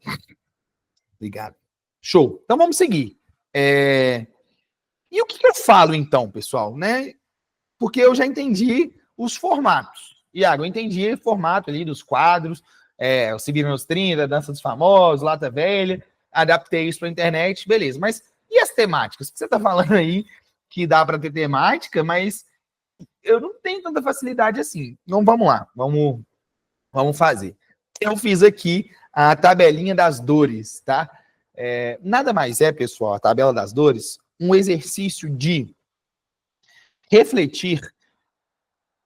A: Obrigado. Show. Então vamos seguir. E o que eu falo então, pessoal, né? Porque eu já entendi os formatos. Iago, eu entendi o formato ali dos quadros, o Se Vira nos 30, Dança dos Famosos, Lata Velha, adaptei isso para a internet, beleza. Mas e as temáticas? Você está falando aí que dá para ter temática, mas eu não tenho tanta facilidade assim. Então vamos lá, vamos fazer. Eu fiz aqui a tabelinha das dores, tá? Nada mais é, pessoal, a tabela das dores, um exercício de refletir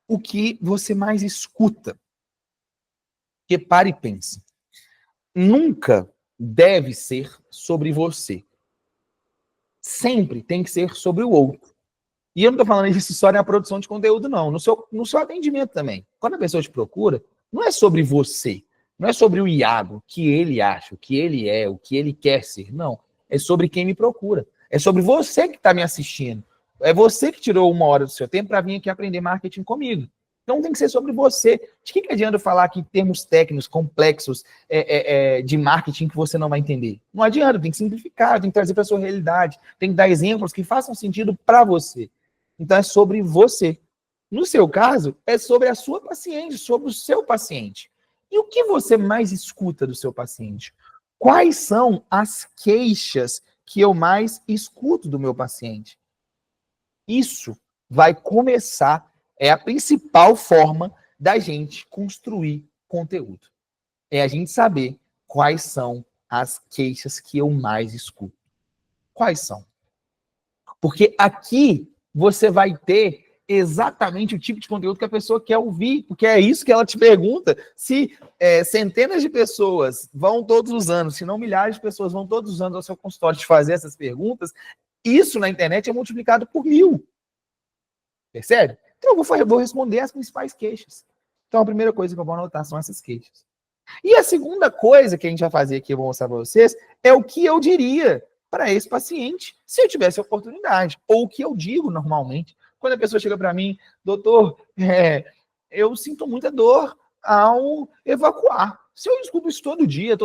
A: o que você mais escuta. Porque pare e pense. Nunca deve ser sobre você. Sempre tem que ser sobre o outro. E eu não estou falando isso só na produção de conteúdo, não. No seu atendimento também. Quando a pessoa te procura, não é sobre você. Não é sobre o Iago, o que ele acha, o que ele é, o que ele quer ser. Não. É sobre quem me procura. É sobre você que está me assistindo. É você que tirou 1 hora do seu tempo para vir aqui aprender marketing comigo. Então tem que ser sobre você. De que adianta eu falar aqui termos técnicos complexos de marketing que você não vai entender? Não adianta, tem que simplificar, tem que trazer para a sua realidade, tem que dar exemplos que façam sentido para você. Então é sobre você. No seu caso, é sobre a sua paciente, sobre o seu paciente. E o que você mais escuta do seu paciente? Quais são as queixas que eu mais escuto do meu paciente? Isso vai começar, é a principal forma da gente construir conteúdo. É a gente saber quais são as queixas que eu mais escuto. Quais são? Porque aqui você vai ter exatamente o tipo de conteúdo que a pessoa quer ouvir, porque é isso que ela te pergunta. Se centenas de pessoas vão todos os anos, se não milhares de pessoas vão todos os anos ao seu consultório te fazer essas perguntas, isso na internet é multiplicado por 1000. Percebe? Então eu vou responder as principais queixas. Então a primeira coisa que eu vou anotar são essas queixas. E a segunda coisa que a gente vai fazer aqui, eu vou mostrar para vocês, é o que eu diria para esse paciente se eu tivesse a oportunidade. Ou o que eu digo normalmente. Quando a pessoa chega para mim, doutor, eu sinto muita dor ao evacuar. Se eu escuto isso todo dia,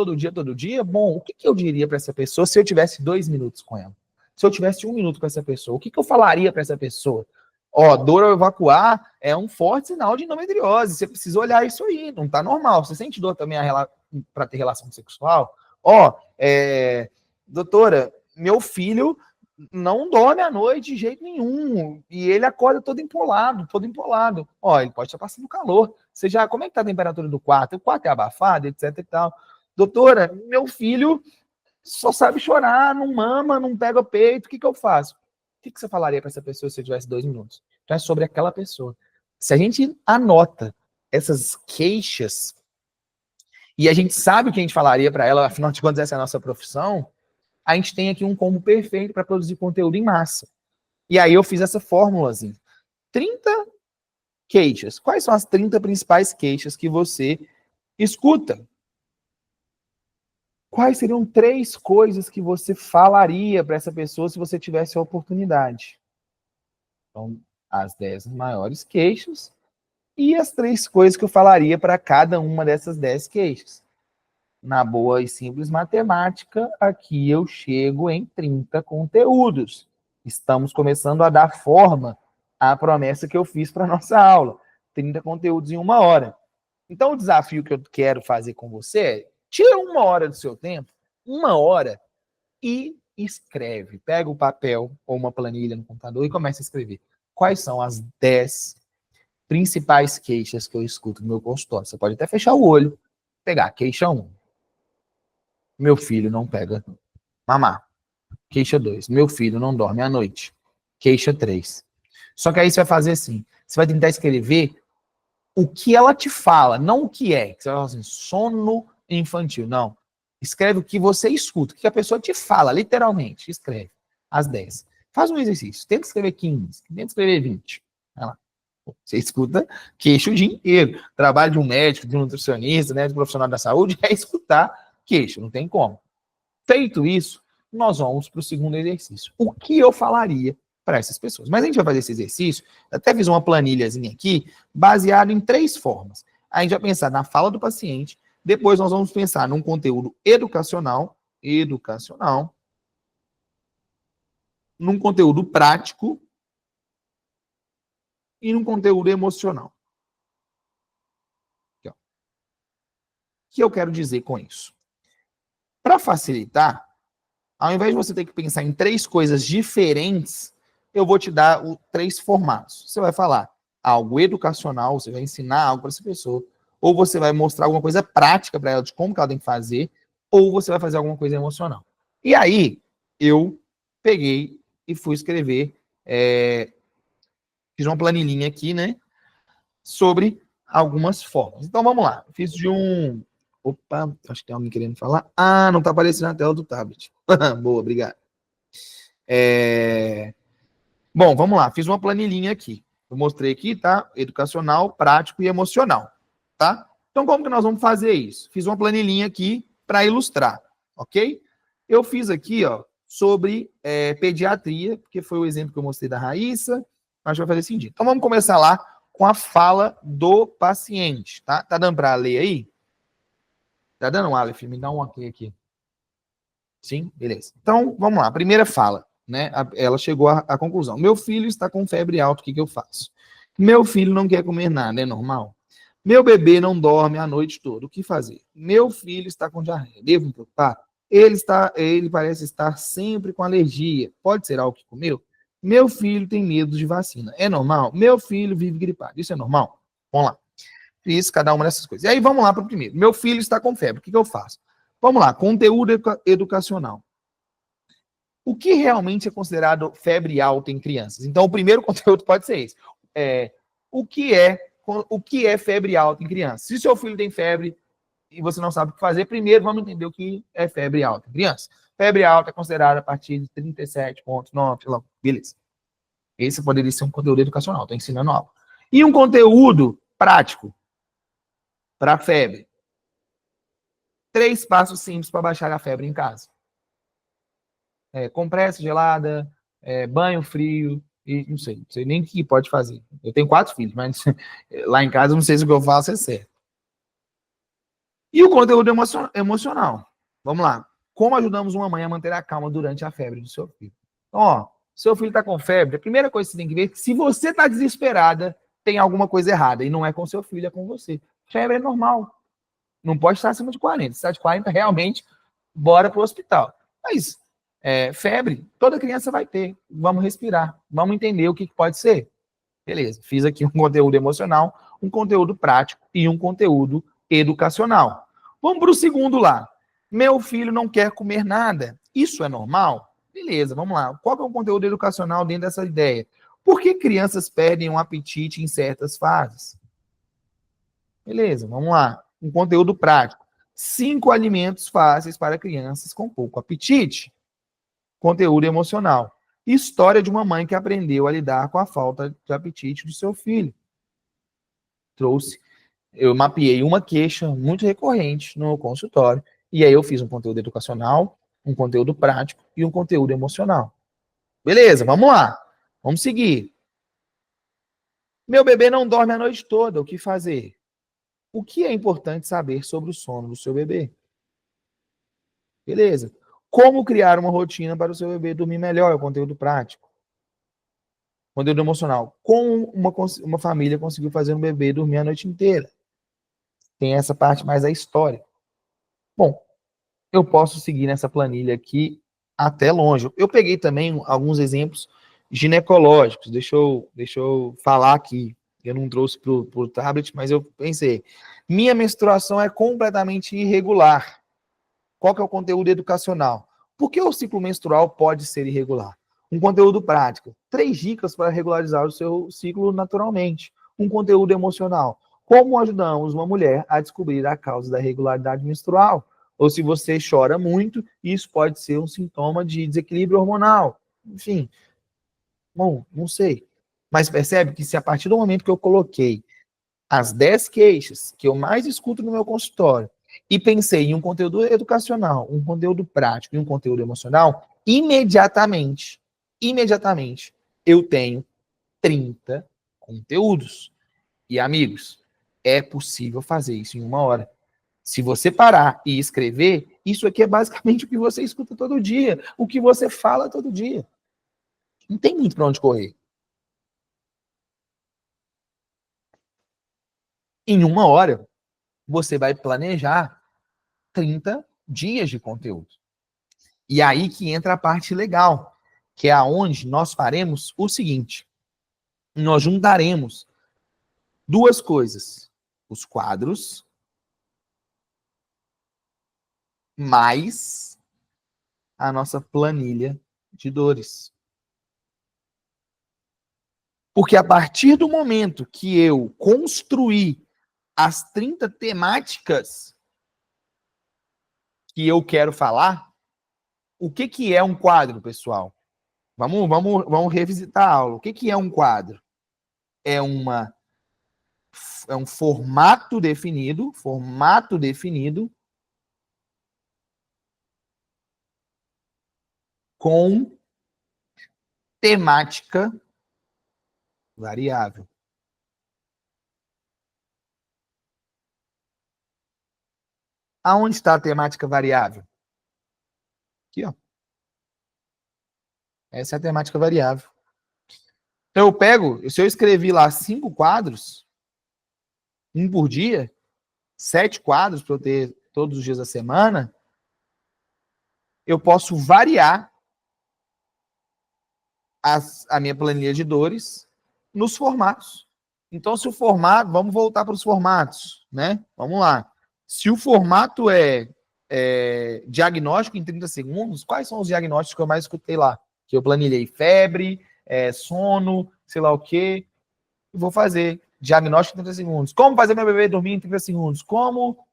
A: bom, o que eu diria para essa pessoa se eu tivesse 2 minutos com ela? Se eu tivesse 1 minuto com essa pessoa, o que eu falaria para essa pessoa? Dor ao evacuar é um forte sinal de endometriose. Você precisa olhar isso aí, não tá normal. Você sente dor também para ter relação sexual? Doutora, meu filho não dorme à noite de jeito nenhum. E ele acorda todo empolado. Ele pode estar passando calor. Como é que tá a temperatura do quarto? O quarto é abafado, etc e tal. Doutora, meu filho só sabe chorar, não mama, não pega peito. O que eu faço? O que você falaria para essa pessoa se eu tivesse 2 minutos? Então é sobre aquela pessoa. Se a gente anota essas queixas e a gente sabe o que a gente falaria para ela, afinal de contas essa é a nossa profissão, a gente tem aqui um combo perfeito para produzir conteúdo em massa. E aí eu fiz essa fórmulazinha. 30 queixas. Quais são as 30 principais queixas que você escuta? Quais seriam 3 coisas que você falaria para essa pessoa se você tivesse a oportunidade? Então, as 10 maiores queixas e as 3 coisas que eu falaria para cada uma dessas 10 queixas. Na boa e simples matemática, aqui eu chego em 30 conteúdos. Estamos começando a dar forma à promessa que eu fiz para a nossa aula. 30 conteúdos em 1 hora. Então, o desafio que eu quero fazer com você é: tira 1 hora do seu tempo, 1 hora, e escreve. Pega o papel ou uma planilha no computador e começa a escrever. Quais são as 10 principais queixas que eu escuto no meu consultório? Você pode até fechar o olho, pegar queixa 1. Meu filho não pega mamar. Queixa 2. Meu filho não dorme à noite. Queixa 3. Só que aí você vai fazer assim, você vai tentar escrever o que ela te fala, não o que é. Você vai falar assim, sono infantil. Não. Escreve o que você escuta, o que a pessoa te fala, literalmente. Escreve as 10. Faz um exercício. Tenta escrever 15, tenta escrever 20. Vai lá. Você escuta queixo o dia inteiro. O trabalho de um médico, de um nutricionista, né, de um profissional da saúde é escutar queixo, não tem como. Feito isso, nós vamos para o segundo exercício. O que eu falaria para essas pessoas? Mas a gente vai fazer esse exercício, até fiz uma planilhazinha aqui, baseado em 3 formas. A gente vai pensar na fala do paciente, depois nós vamos pensar num conteúdo educacional, num conteúdo prático e num conteúdo emocional. Aqui, ó. O que eu quero dizer com isso? Para facilitar, ao invés de você ter que pensar em 3 coisas diferentes, eu vou te dar 3 formatos. Você vai falar algo educacional, você vai ensinar algo para essa pessoa, ou você vai mostrar alguma coisa prática para ela de como que ela tem que fazer, ou você vai fazer alguma coisa emocional. E aí, eu peguei e fui escrever, fiz uma planilhinha aqui, né, sobre algumas formas. Então, vamos lá. Fiz de um... Opa, acho que tem alguém querendo falar. Ah, não está aparecendo na tela do tablet. Boa, obrigado. Bom, vamos lá. Fiz uma planilhinha aqui. Eu mostrei aqui, tá? Educacional, prático e emocional, tá? Então, como que nós vamos fazer isso? Fiz uma planilhinha aqui para ilustrar, ok? Eu fiz aqui, ó, sobre pediatria, porque foi o exemplo que eu mostrei da Raíssa. Acho que vai fazer sentido. Então, vamos começar lá com a fala do paciente, tá? Tá dando para ler aí? Tá dando um Aleph? Me dá um ok aqui. Sim? Beleza. Então, vamos lá. Primeira fala, né? Ela chegou à conclusão. Meu filho está com febre alta, o que eu faço? Meu filho não quer comer nada, é normal? Meu bebê não dorme a noite toda, o que fazer? Meu filho está com diarreia, devo me preocupar? Ele parece estar sempre com alergia, pode ser algo que comeu? Meu filho tem medo de vacina, é normal? Meu filho vive gripado, isso é normal? Vamos lá. Isso, cada uma dessas coisas. E aí, vamos lá para o primeiro. Meu filho está com febre, o que eu faço? Vamos lá, conteúdo educacional. O que realmente é considerado febre alta em crianças? Então, o primeiro conteúdo pode ser esse. O que é febre alta em crianças? Se seu filho tem febre e você não sabe o que fazer, primeiro vamos entender o que é febre alta em crianças. Febre alta é considerada a partir de 37,9, beleza. Esse poderia ser um conteúdo educacional, estou ensinando algo. E um conteúdo prático para febre. 3 passos simples para baixar a febre em casa. Compressa gelada, banho frio, e não sei nem o que pode fazer. Eu tenho 4 filhos, mas lá em casa eu não sei se o que eu faço é certo. E o conteúdo emocional. Vamos lá. Como ajudamos uma mãe a manter a calma durante a febre do seu filho? Então, ó, seu filho está com febre, a primeira coisa que você tem que ver é que se você está desesperada, tem alguma coisa errada. E não é com seu filho, é com você. Febre é normal. Não pode estar acima de 40. Se está de 40, realmente, bora para o hospital. Mas febre, toda criança vai ter. Vamos respirar. Vamos entender o que pode ser. Beleza. Fiz aqui um conteúdo emocional, um conteúdo prático e um conteúdo educacional. Vamos para o segundo lá. Meu filho não quer comer nada. Isso é normal? Beleza, vamos lá. Qual que é o conteúdo educacional dentro dessa ideia? Por que crianças perdem o apetite em certas fases? Beleza, vamos lá. Um conteúdo prático. 5 alimentos fáceis para crianças com pouco apetite. Conteúdo emocional. História de uma mãe que aprendeu a lidar com a falta de apetite do seu filho. Eu mapeei uma queixa muito recorrente no consultório, e aí eu fiz um conteúdo educacional, um conteúdo prático e um conteúdo emocional. Beleza, vamos lá. Vamos seguir. Meu bebê não dorme a noite toda, o que fazer? O que é importante saber sobre o sono do seu bebê? Beleza. Como criar uma rotina para o seu bebê dormir melhor? É o conteúdo prático. Conteúdo emocional. Como uma família conseguiu fazer um bebê dormir a noite inteira? Tem essa parte mais da história. Bom, eu posso seguir nessa planilha aqui até longe. Eu peguei também alguns exemplos ginecológicos. Deixa eu falar aqui. Eu não trouxe para o tablet, mas eu pensei. Minha menstruação é completamente irregular. Qual que é o conteúdo educacional? Por que o ciclo menstrual pode ser irregular? Um conteúdo prático. 3 dicas para regularizar o seu ciclo naturalmente. Um conteúdo emocional. Como ajudamos uma mulher a descobrir a causa da irregularidade menstrual? Ou se você chora muito, isso pode ser um sintoma de desequilíbrio hormonal. Enfim. Bom, não sei. Mas percebe que se a partir do momento que eu coloquei as 10 queixas que eu mais escuto no meu consultório e pensei em um conteúdo educacional, um conteúdo prático e um conteúdo emocional, imediatamente, eu tenho 30 conteúdos. E, amigos, é possível fazer isso em 1 hora. Se você parar e escrever, isso aqui é basicamente o que você escuta todo dia, o que você fala todo dia. Não tem muito para onde correr. Em 1 hora, você vai planejar 30 dias de conteúdo. E aí que entra a parte legal, que é aonde nós faremos o seguinte. Nós juntaremos duas coisas. Os quadros mais a nossa planilha de dores. Porque a partir do momento que eu construir as 30 temáticas que eu quero falar, o que é um quadro, pessoal? Vamos revisitar a aula. O que é um quadro? É um formato definido com temática variável. Aonde está a temática variável? Aqui, ó. Essa é a temática variável. Então eu pego, se eu escrevi lá 5 quadros, um por dia, 7 quadros para eu ter todos os dias da semana, eu posso variar a minha planilha de dores nos formatos. Então, se o formato, vamos voltar para os formatos, né? Vamos lá. Se o formato é diagnóstico em 30 segundos, quais são os diagnósticos que eu mais escutei lá? Que eu planilhei febre, sono, sei lá o quê. Eu vou fazer diagnóstico em 30 segundos. Como fazer meu bebê dormir em 30 segundos? Como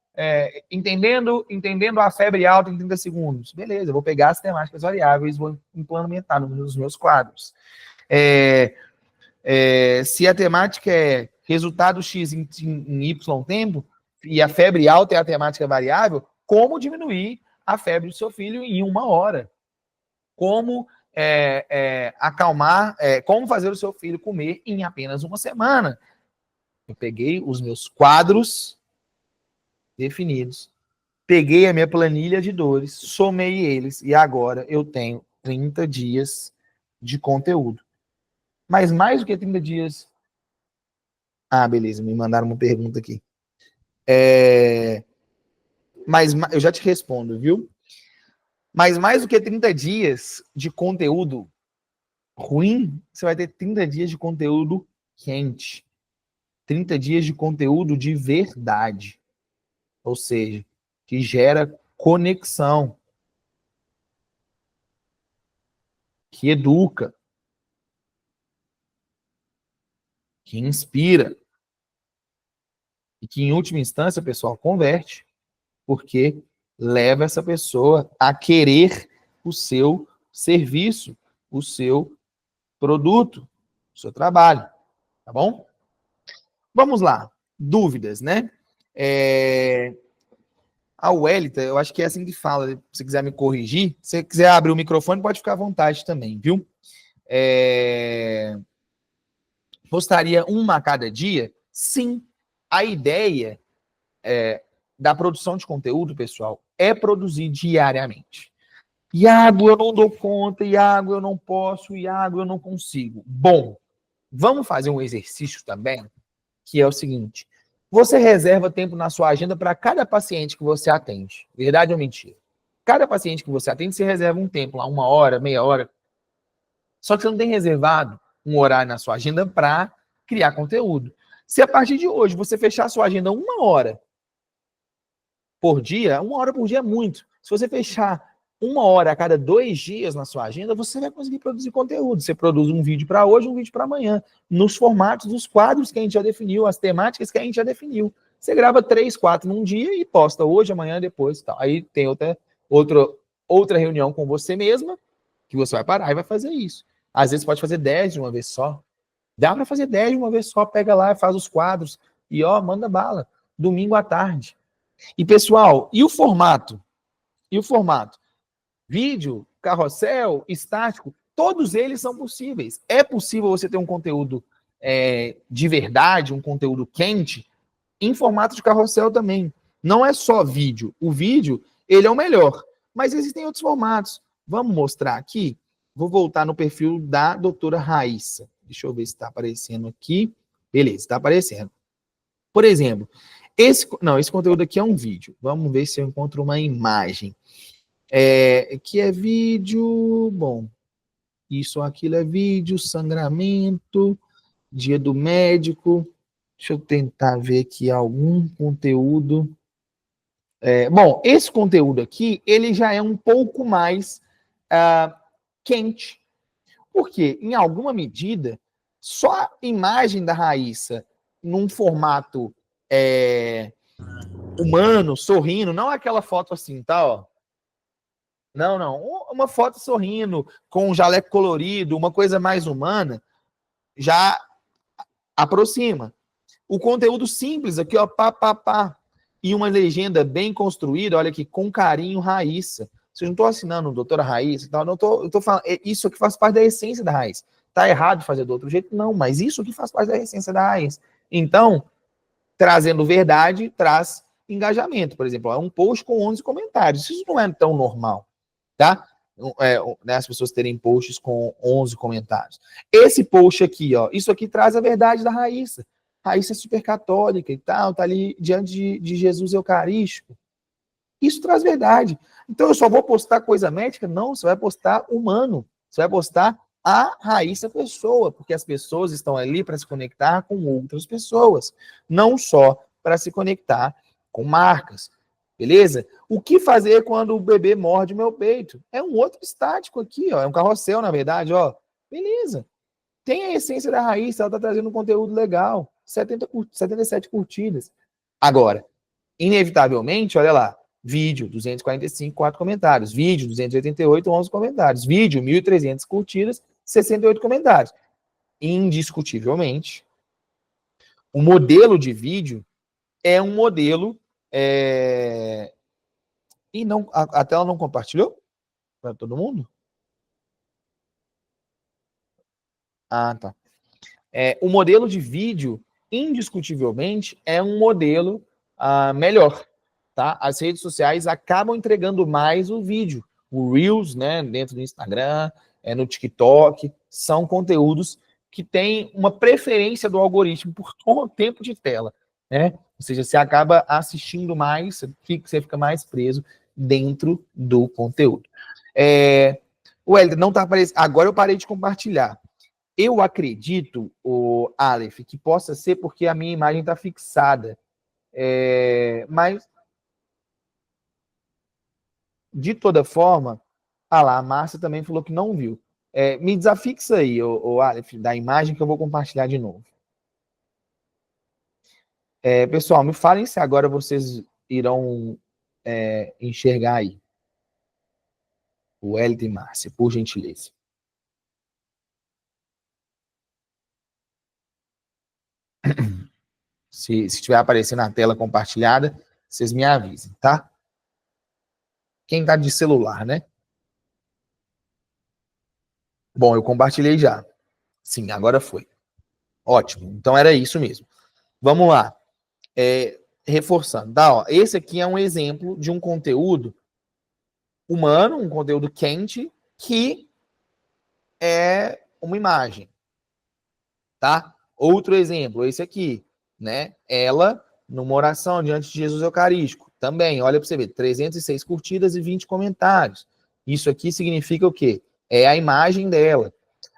A: entendendo a febre alta em 30 segundos. Beleza, eu vou pegar as temáticas variáveis e vou implementar nos meus quadros. Se a temática é resultado X em Y tempo, e a febre alta é a temática variável, como diminuir a febre do seu filho em 1 hora? Como acalmar, como fazer o seu filho comer em apenas 1 semana? Eu peguei os meus quadros definidos, peguei a minha planilha de dores, somei eles e agora eu tenho 30 dias de conteúdo. Mas mais do que 30 dias... Ah, beleza, me mandaram uma pergunta aqui. Mas eu já te respondo, viu? Mas mais do que 30 dias de conteúdo ruim, você vai ter 30 dias de conteúdo quente. 30 dias de conteúdo de verdade. Ou seja, que gera conexão, que educa, que inspira e que, em última instância, pessoal, converte, porque leva essa pessoa a querer o seu serviço, o seu produto, o seu trabalho, tá bom? Vamos lá, dúvidas, né? A Welita, eu acho que é assim que fala, se você quiser me corrigir, se você quiser abrir o microfone, pode ficar à vontade também, viu? Postaria uma a cada dia? Sim. A ideia da produção de conteúdo, pessoal, é produzir diariamente. Iago, eu não dou conta, Iago, eu não posso, Iago, eu não consigo. Bom, vamos fazer um exercício também, que é o seguinte: você reserva tempo na sua agenda para cada paciente que você atende. Verdade ou mentira? Cada paciente que você atende, você reserva um tempo lá, 1 hora, meia hora. Só que você não tem reservado um horário na sua agenda para criar conteúdo. Se a partir de hoje você fechar a sua agenda 1 hora por dia, 1 hora por dia é muito. Se você fechar 1 hora a cada 2 dias na sua agenda, você vai conseguir produzir conteúdo. Você produz um vídeo para hoje, um vídeo para amanhã, nos formatos dos quadros que a gente já definiu, as temáticas que a gente já definiu. Você grava 3, 4 num dia e posta hoje, amanhã, depois e tal. Aí tem outra reunião com você mesma, que você vai parar e vai fazer isso. Às vezes pode fazer 10 de uma vez só. Dá para fazer 10 de uma vez só, pega lá, faz os quadros e ó, manda bala. Domingo à tarde. E pessoal, e o formato? E o formato? Vídeo, carrossel, estático, todos eles são possíveis. É possível você ter um conteúdo de verdade, um conteúdo quente, em formato de carrossel também. Não é só vídeo. O vídeo, ele é o melhor. Mas existem outros formatos. Vamos mostrar aqui? Vou voltar no perfil da doutora Raíssa. Deixa eu ver se está aparecendo aqui. Beleza, está aparecendo. Por exemplo, esse conteúdo aqui é um vídeo. Vamos ver se eu encontro uma imagem. Que é vídeo... Bom, isso, aquilo é vídeo, sangramento, dia do médico. Deixa eu tentar ver aqui algum conteúdo. Bom, esse conteúdo aqui, ele já é um pouco mais quente. Porque, em alguma medida, só a imagem da Raíssa num formato humano, sorrindo, não aquela foto assim, tá? Ó. Não. Uma foto sorrindo, com um jaleco colorido, uma coisa mais humana, já aproxima. O conteúdo simples aqui, ó, pá. E uma legenda bem construída, olha aqui, com carinho, Raíssa. Vocês não estão assinando doutora Raíssa, eu tô falando, isso aqui faz parte da essência da Raíssa. Tá errado fazer do outro jeito? Não, mas isso aqui faz parte da essência da Raíssa. Então, trazendo verdade, traz engajamento. Por exemplo, é um post com 11 comentários. Isso não é tão normal, tá? As pessoas terem posts com 11 comentários. Esse post aqui, ó, isso aqui traz a verdade da Raíssa. Raíssa é super católica e tal, tá ali diante de Jesus Eucarístico. Isso traz verdade. Então eu só vou postar coisa médica? Não, você vai postar humano. Você vai postar a Raíssa pessoa, porque as pessoas estão ali para se conectar com outras pessoas, não só para se conectar com marcas. Beleza? O que fazer quando o bebê morde meu peito? É um outro estático aqui, ó. É um carrossel, na verdade, ó. Beleza. Tem a essência da Raíssa, ela tá trazendo um conteúdo legal. 77 curtidas. Agora, inevitavelmente, olha lá, vídeo, 245, 4 comentários. Vídeo, 288, 11 comentários. Vídeo, 1.300 curtidas, 68 comentários. Indiscutivelmente, o modelo de vídeo é um modelo... E não, a tela não compartilhou? Para todo mundo? Ah, tá. O modelo de vídeo, indiscutivelmente, é um modelo melhor. Tá? As redes sociais acabam entregando mais o vídeo. O Reels, né, dentro do Instagram, no TikTok, são conteúdos que têm uma preferência do algoritmo por tempo de tela. Né? Ou seja, você acaba assistindo mais, você fica mais preso dentro do conteúdo. O Helder, não está aparecendo. Agora eu parei de compartilhar. Eu acredito, o Aleph, que possa ser porque a minha imagem está fixada. Mas, de toda forma, a Márcia também falou que não viu. Me desafixa aí, o Aleph, da imagem que eu vou compartilhar de novo. Pessoal, me falem se agora vocês irão enxergar aí. O Hélio e Márcia, por gentileza. Se estiver aparecendo na tela compartilhada, vocês me avisem, tá? Quem tá de celular, né? Bom, eu compartilhei já. Sim, agora foi. Ótimo. Então era isso mesmo. Vamos lá. Reforçando. Tá, ó, esse aqui é um exemplo de um conteúdo humano, um conteúdo quente, que é uma imagem. Tá? Outro exemplo, esse aqui, né? Ela, numa oração diante de Jesus Eucarístico. Também, olha para você ver, 306 curtidas e 20 comentários. Isso aqui significa o quê? É a imagem dela.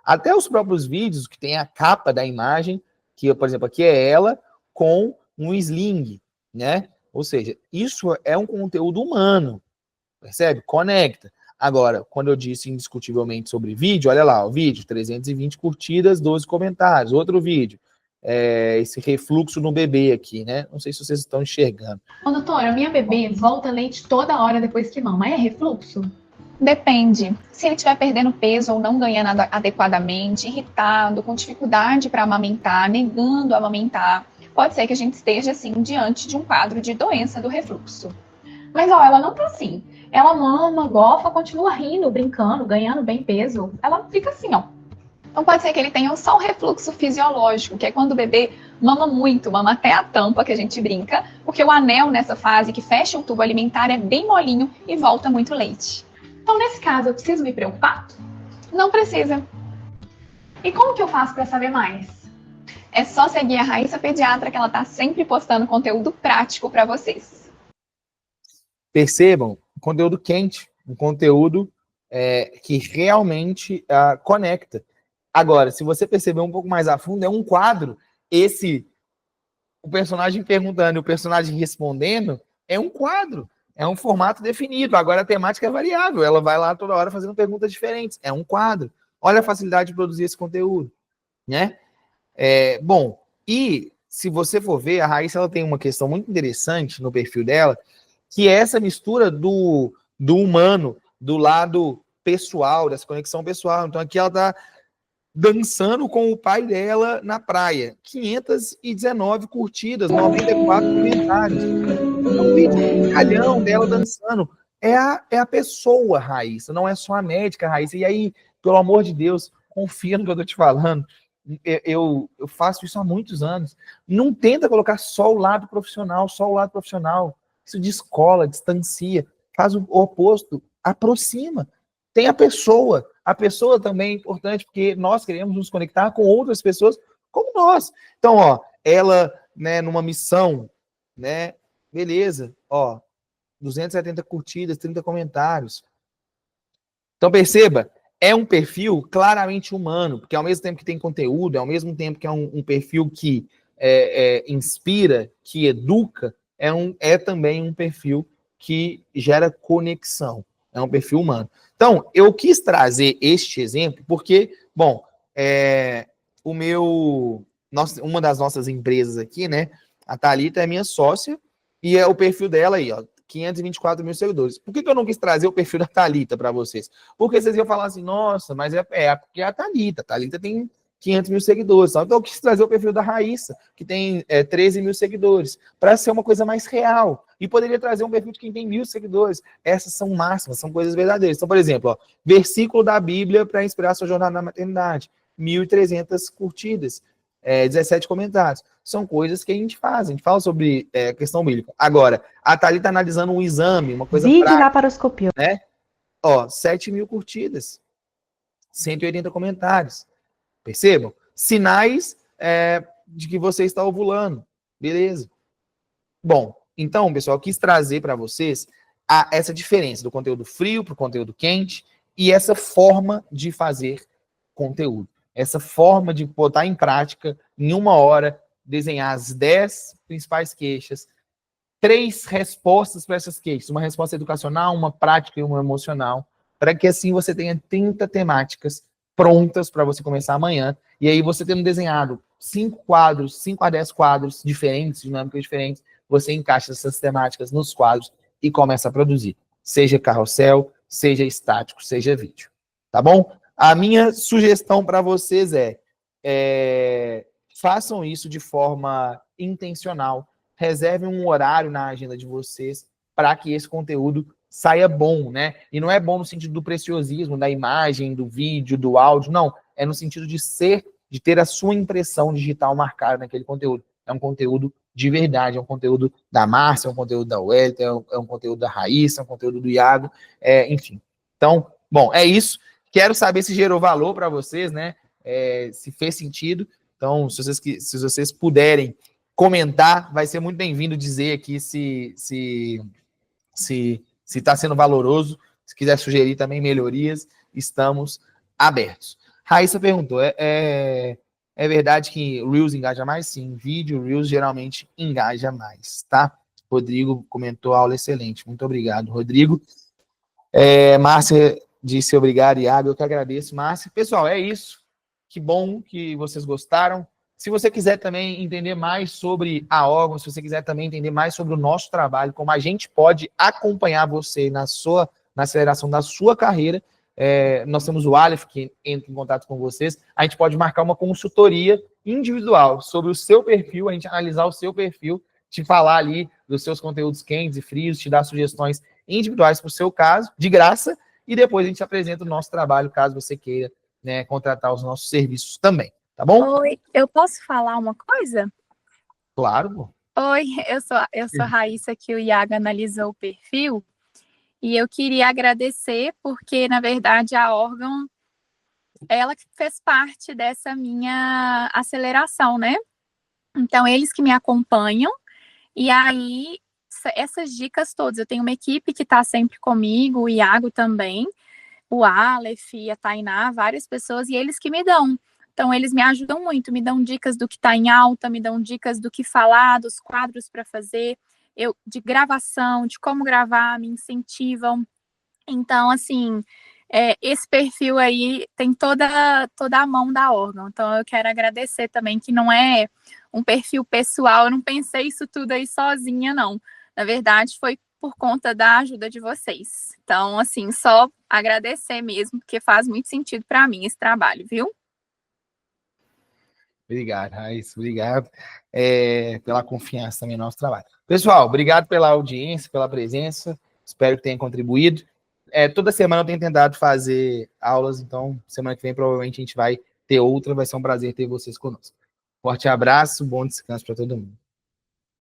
A: Até os próprios vídeos, que tem a capa da imagem, que, por exemplo, aqui é ela com um sling, né? Ou seja, isso é um conteúdo humano, percebe? Conecta. Agora, quando eu disse indiscutivelmente sobre vídeo, olha lá, o vídeo, 320 curtidas, 12 comentários. Outro vídeo, esse refluxo no bebê aqui, né? Não sei se vocês estão enxergando.
B: Ô, doutora, minha bebê volta leite toda hora depois que mama. É refluxo? Depende. Se ele estiver perdendo peso ou não ganhando adequadamente, irritado, com dificuldade para amamentar, negando amamentar, pode ser que a gente esteja, assim, diante de um quadro de doença do refluxo. Mas, ó, ela não tá assim. Ela mama, gofa, continua rindo, brincando, ganhando bem peso. Ela fica assim, ó. Então pode ser que ele tenha só um refluxo fisiológico, que é quando o bebê mama muito, mama até a tampa, que a gente brinca, porque o anel nessa fase que fecha o tubo alimentar é bem molinho e volta muito leite. Então, nesse caso, eu preciso me preocupar? Não precisa. E como que eu faço para saber mais? É só seguir a Raíssa Pediatra, que ela tá sempre postando conteúdo prático para vocês.
A: Percebam, um conteúdo quente, um conteúdo que realmente conecta. Agora, se você perceber um pouco mais a fundo, é um quadro. O personagem perguntando e o personagem respondendo, é um quadro. É um formato definido. Agora a temática é variável. Ela vai lá toda hora fazendo perguntas diferentes. É um quadro. Olha a facilidade de produzir esse conteúdo, né? Bom, e se você for ver, a Raíssa ela tem uma questão muito interessante no perfil dela, que é essa mistura do humano, do lado pessoal, dessa conexão pessoal. Então aqui ela está dançando com o pai dela na praia. 519 curtidas, 94 comentários. É um vídeo calhão dela dançando. É a pessoa, Raíssa, não é só a médica, Raíssa. E aí, pelo amor de Deus, confia no que eu tô te falando. Eu faço isso há muitos anos. Não tenta colocar só o lado profissional, só o lado profissional. Isso descola, distancia, faz o oposto, aproxima. Tem a pessoa. A pessoa também é importante, porque nós queremos nos conectar com outras pessoas como nós. Então, ó, ela, né, numa missão, né, beleza, ó, 270 curtidas, 30 comentários. Então, perceba, é um perfil claramente humano, porque ao mesmo tempo que tem conteúdo, ao mesmo tempo que é um perfil que inspira, que educa, é também um perfil que gera conexão. É um perfil humano. Então, eu quis trazer este exemplo porque, bom, uma das nossas empresas aqui, né, a Thalita é minha sócia, e é o perfil dela aí, ó, 524 mil seguidores. Por que eu não quis trazer o perfil da Thalita para vocês? Porque vocês iam falar assim, nossa, mas porque é a Thalita. A Thalita tem 500 mil seguidores. Então eu quis trazer o perfil da Raíssa, que tem 13 mil seguidores, para ser uma coisa mais real. E poderia trazer um perfil de quem tem 1.000 seguidores. Essas são máximas, são coisas verdadeiras. Então, por exemplo, ó, versículo da Bíblia para inspirar sua jornada na maternidade. 1.300 curtidas. 17 comentários. São coisas que a gente faz. A gente fala sobre questão bíblica. Agora, a Thalita tá analisando um exame, uma coisa
D: vídeo prática, laparoscopia,
A: né? Ó, 7 mil curtidas. 180 comentários. Percebam? Sinais de que você está ovulando. Beleza. Bom, então, pessoal, eu quis trazer para vocês essa diferença do conteúdo frio para o conteúdo quente e essa forma de fazer conteúdo. Essa forma de botar em prática, em 1 hora, desenhar as 10 principais queixas, 3 respostas para essas queixas, uma resposta educacional, uma prática e uma emocional, para que assim você tenha 30 temáticas prontas para você começar amanhã, e aí você tendo desenhado 5 quadros, 5 a 10 quadros diferentes, dinâmicas diferentes, você encaixa essas temáticas nos quadros e começa a produzir, seja carrossel, seja estático, seja vídeo, tá bom? A minha sugestão para vocês façam isso de forma intencional, reservem um horário na agenda de vocês para que esse conteúdo saia bom, né? E não é bom no sentido do preciosismo, da imagem, do vídeo, do áudio, não. É no sentido de ter a sua impressão digital marcada naquele conteúdo. É um conteúdo de verdade, é um conteúdo da Márcia, é um conteúdo da Wellington, é um conteúdo da Raíssa, é um conteúdo do Iago, enfim. Então, bom, é isso. Quero saber se gerou valor para vocês, né? Se fez sentido. Então, se vocês puderem comentar, vai ser muito bem-vindo dizer aqui se está sendo valoroso. Se quiser sugerir também melhorias, estamos abertos. Raíssa perguntou, é verdade que Reels engaja mais? Sim, vídeo, Reels geralmente engaja mais, tá? Rodrigo comentou, aula excelente. Muito obrigado, Rodrigo. Márcia disse obrigado, Iago, eu que agradeço, Márcia. Pessoal, é isso. Que bom que vocês gostaram. Se você quiser também entender mais sobre a órgão, se você quiser também entender mais sobre o nosso trabalho, como a gente pode acompanhar você na sua na aceleração da sua carreira. Nós temos o Aleph, que entra em contato com vocês. A gente pode marcar uma consultoria individual sobre o seu perfil, a gente analisar o seu perfil, te falar ali dos seus conteúdos quentes e frios, te dar sugestões individuais para o seu caso, de graça, e depois a gente apresenta o nosso trabalho, caso você queira, né, contratar os nossos serviços também, tá bom?
D: Oi, eu posso falar uma coisa?
A: Claro, pô.
D: Oi, eu sou a Raíssa, que o Iago analisou o perfil, e eu queria agradecer, porque, na verdade, a órgão, ela que fez parte dessa minha aceleração, né? Então, eles que me acompanham, e aí, essas dicas todas, eu tenho uma equipe que está sempre comigo, o Iago também, o Aleph, a Tainá, várias pessoas, e eles que me dão. Então, eles me ajudam muito, me dão dicas do que está em alta, me dão dicas do que falar, dos quadros para fazer, de gravação, de como gravar, me incentivam. Então, assim, esse perfil aí tem toda a mão da órgão. Então, eu quero agradecer também, que não é um perfil pessoal, eu não pensei isso tudo aí sozinha, não. Na verdade, foi por conta da ajuda de vocês. Então, assim, só agradecer mesmo, porque faz muito sentido para mim esse trabalho, viu?
A: Obrigado, Raíssa. Obrigado pela confiança também no nosso trabalho. Pessoal, obrigado pela audiência, pela presença. Espero que tenha contribuído. Toda semana eu tenho tentado fazer aulas, então semana que vem provavelmente a gente vai ter outra. Vai ser um prazer ter vocês conosco. Forte abraço, bom descanso para todo mundo.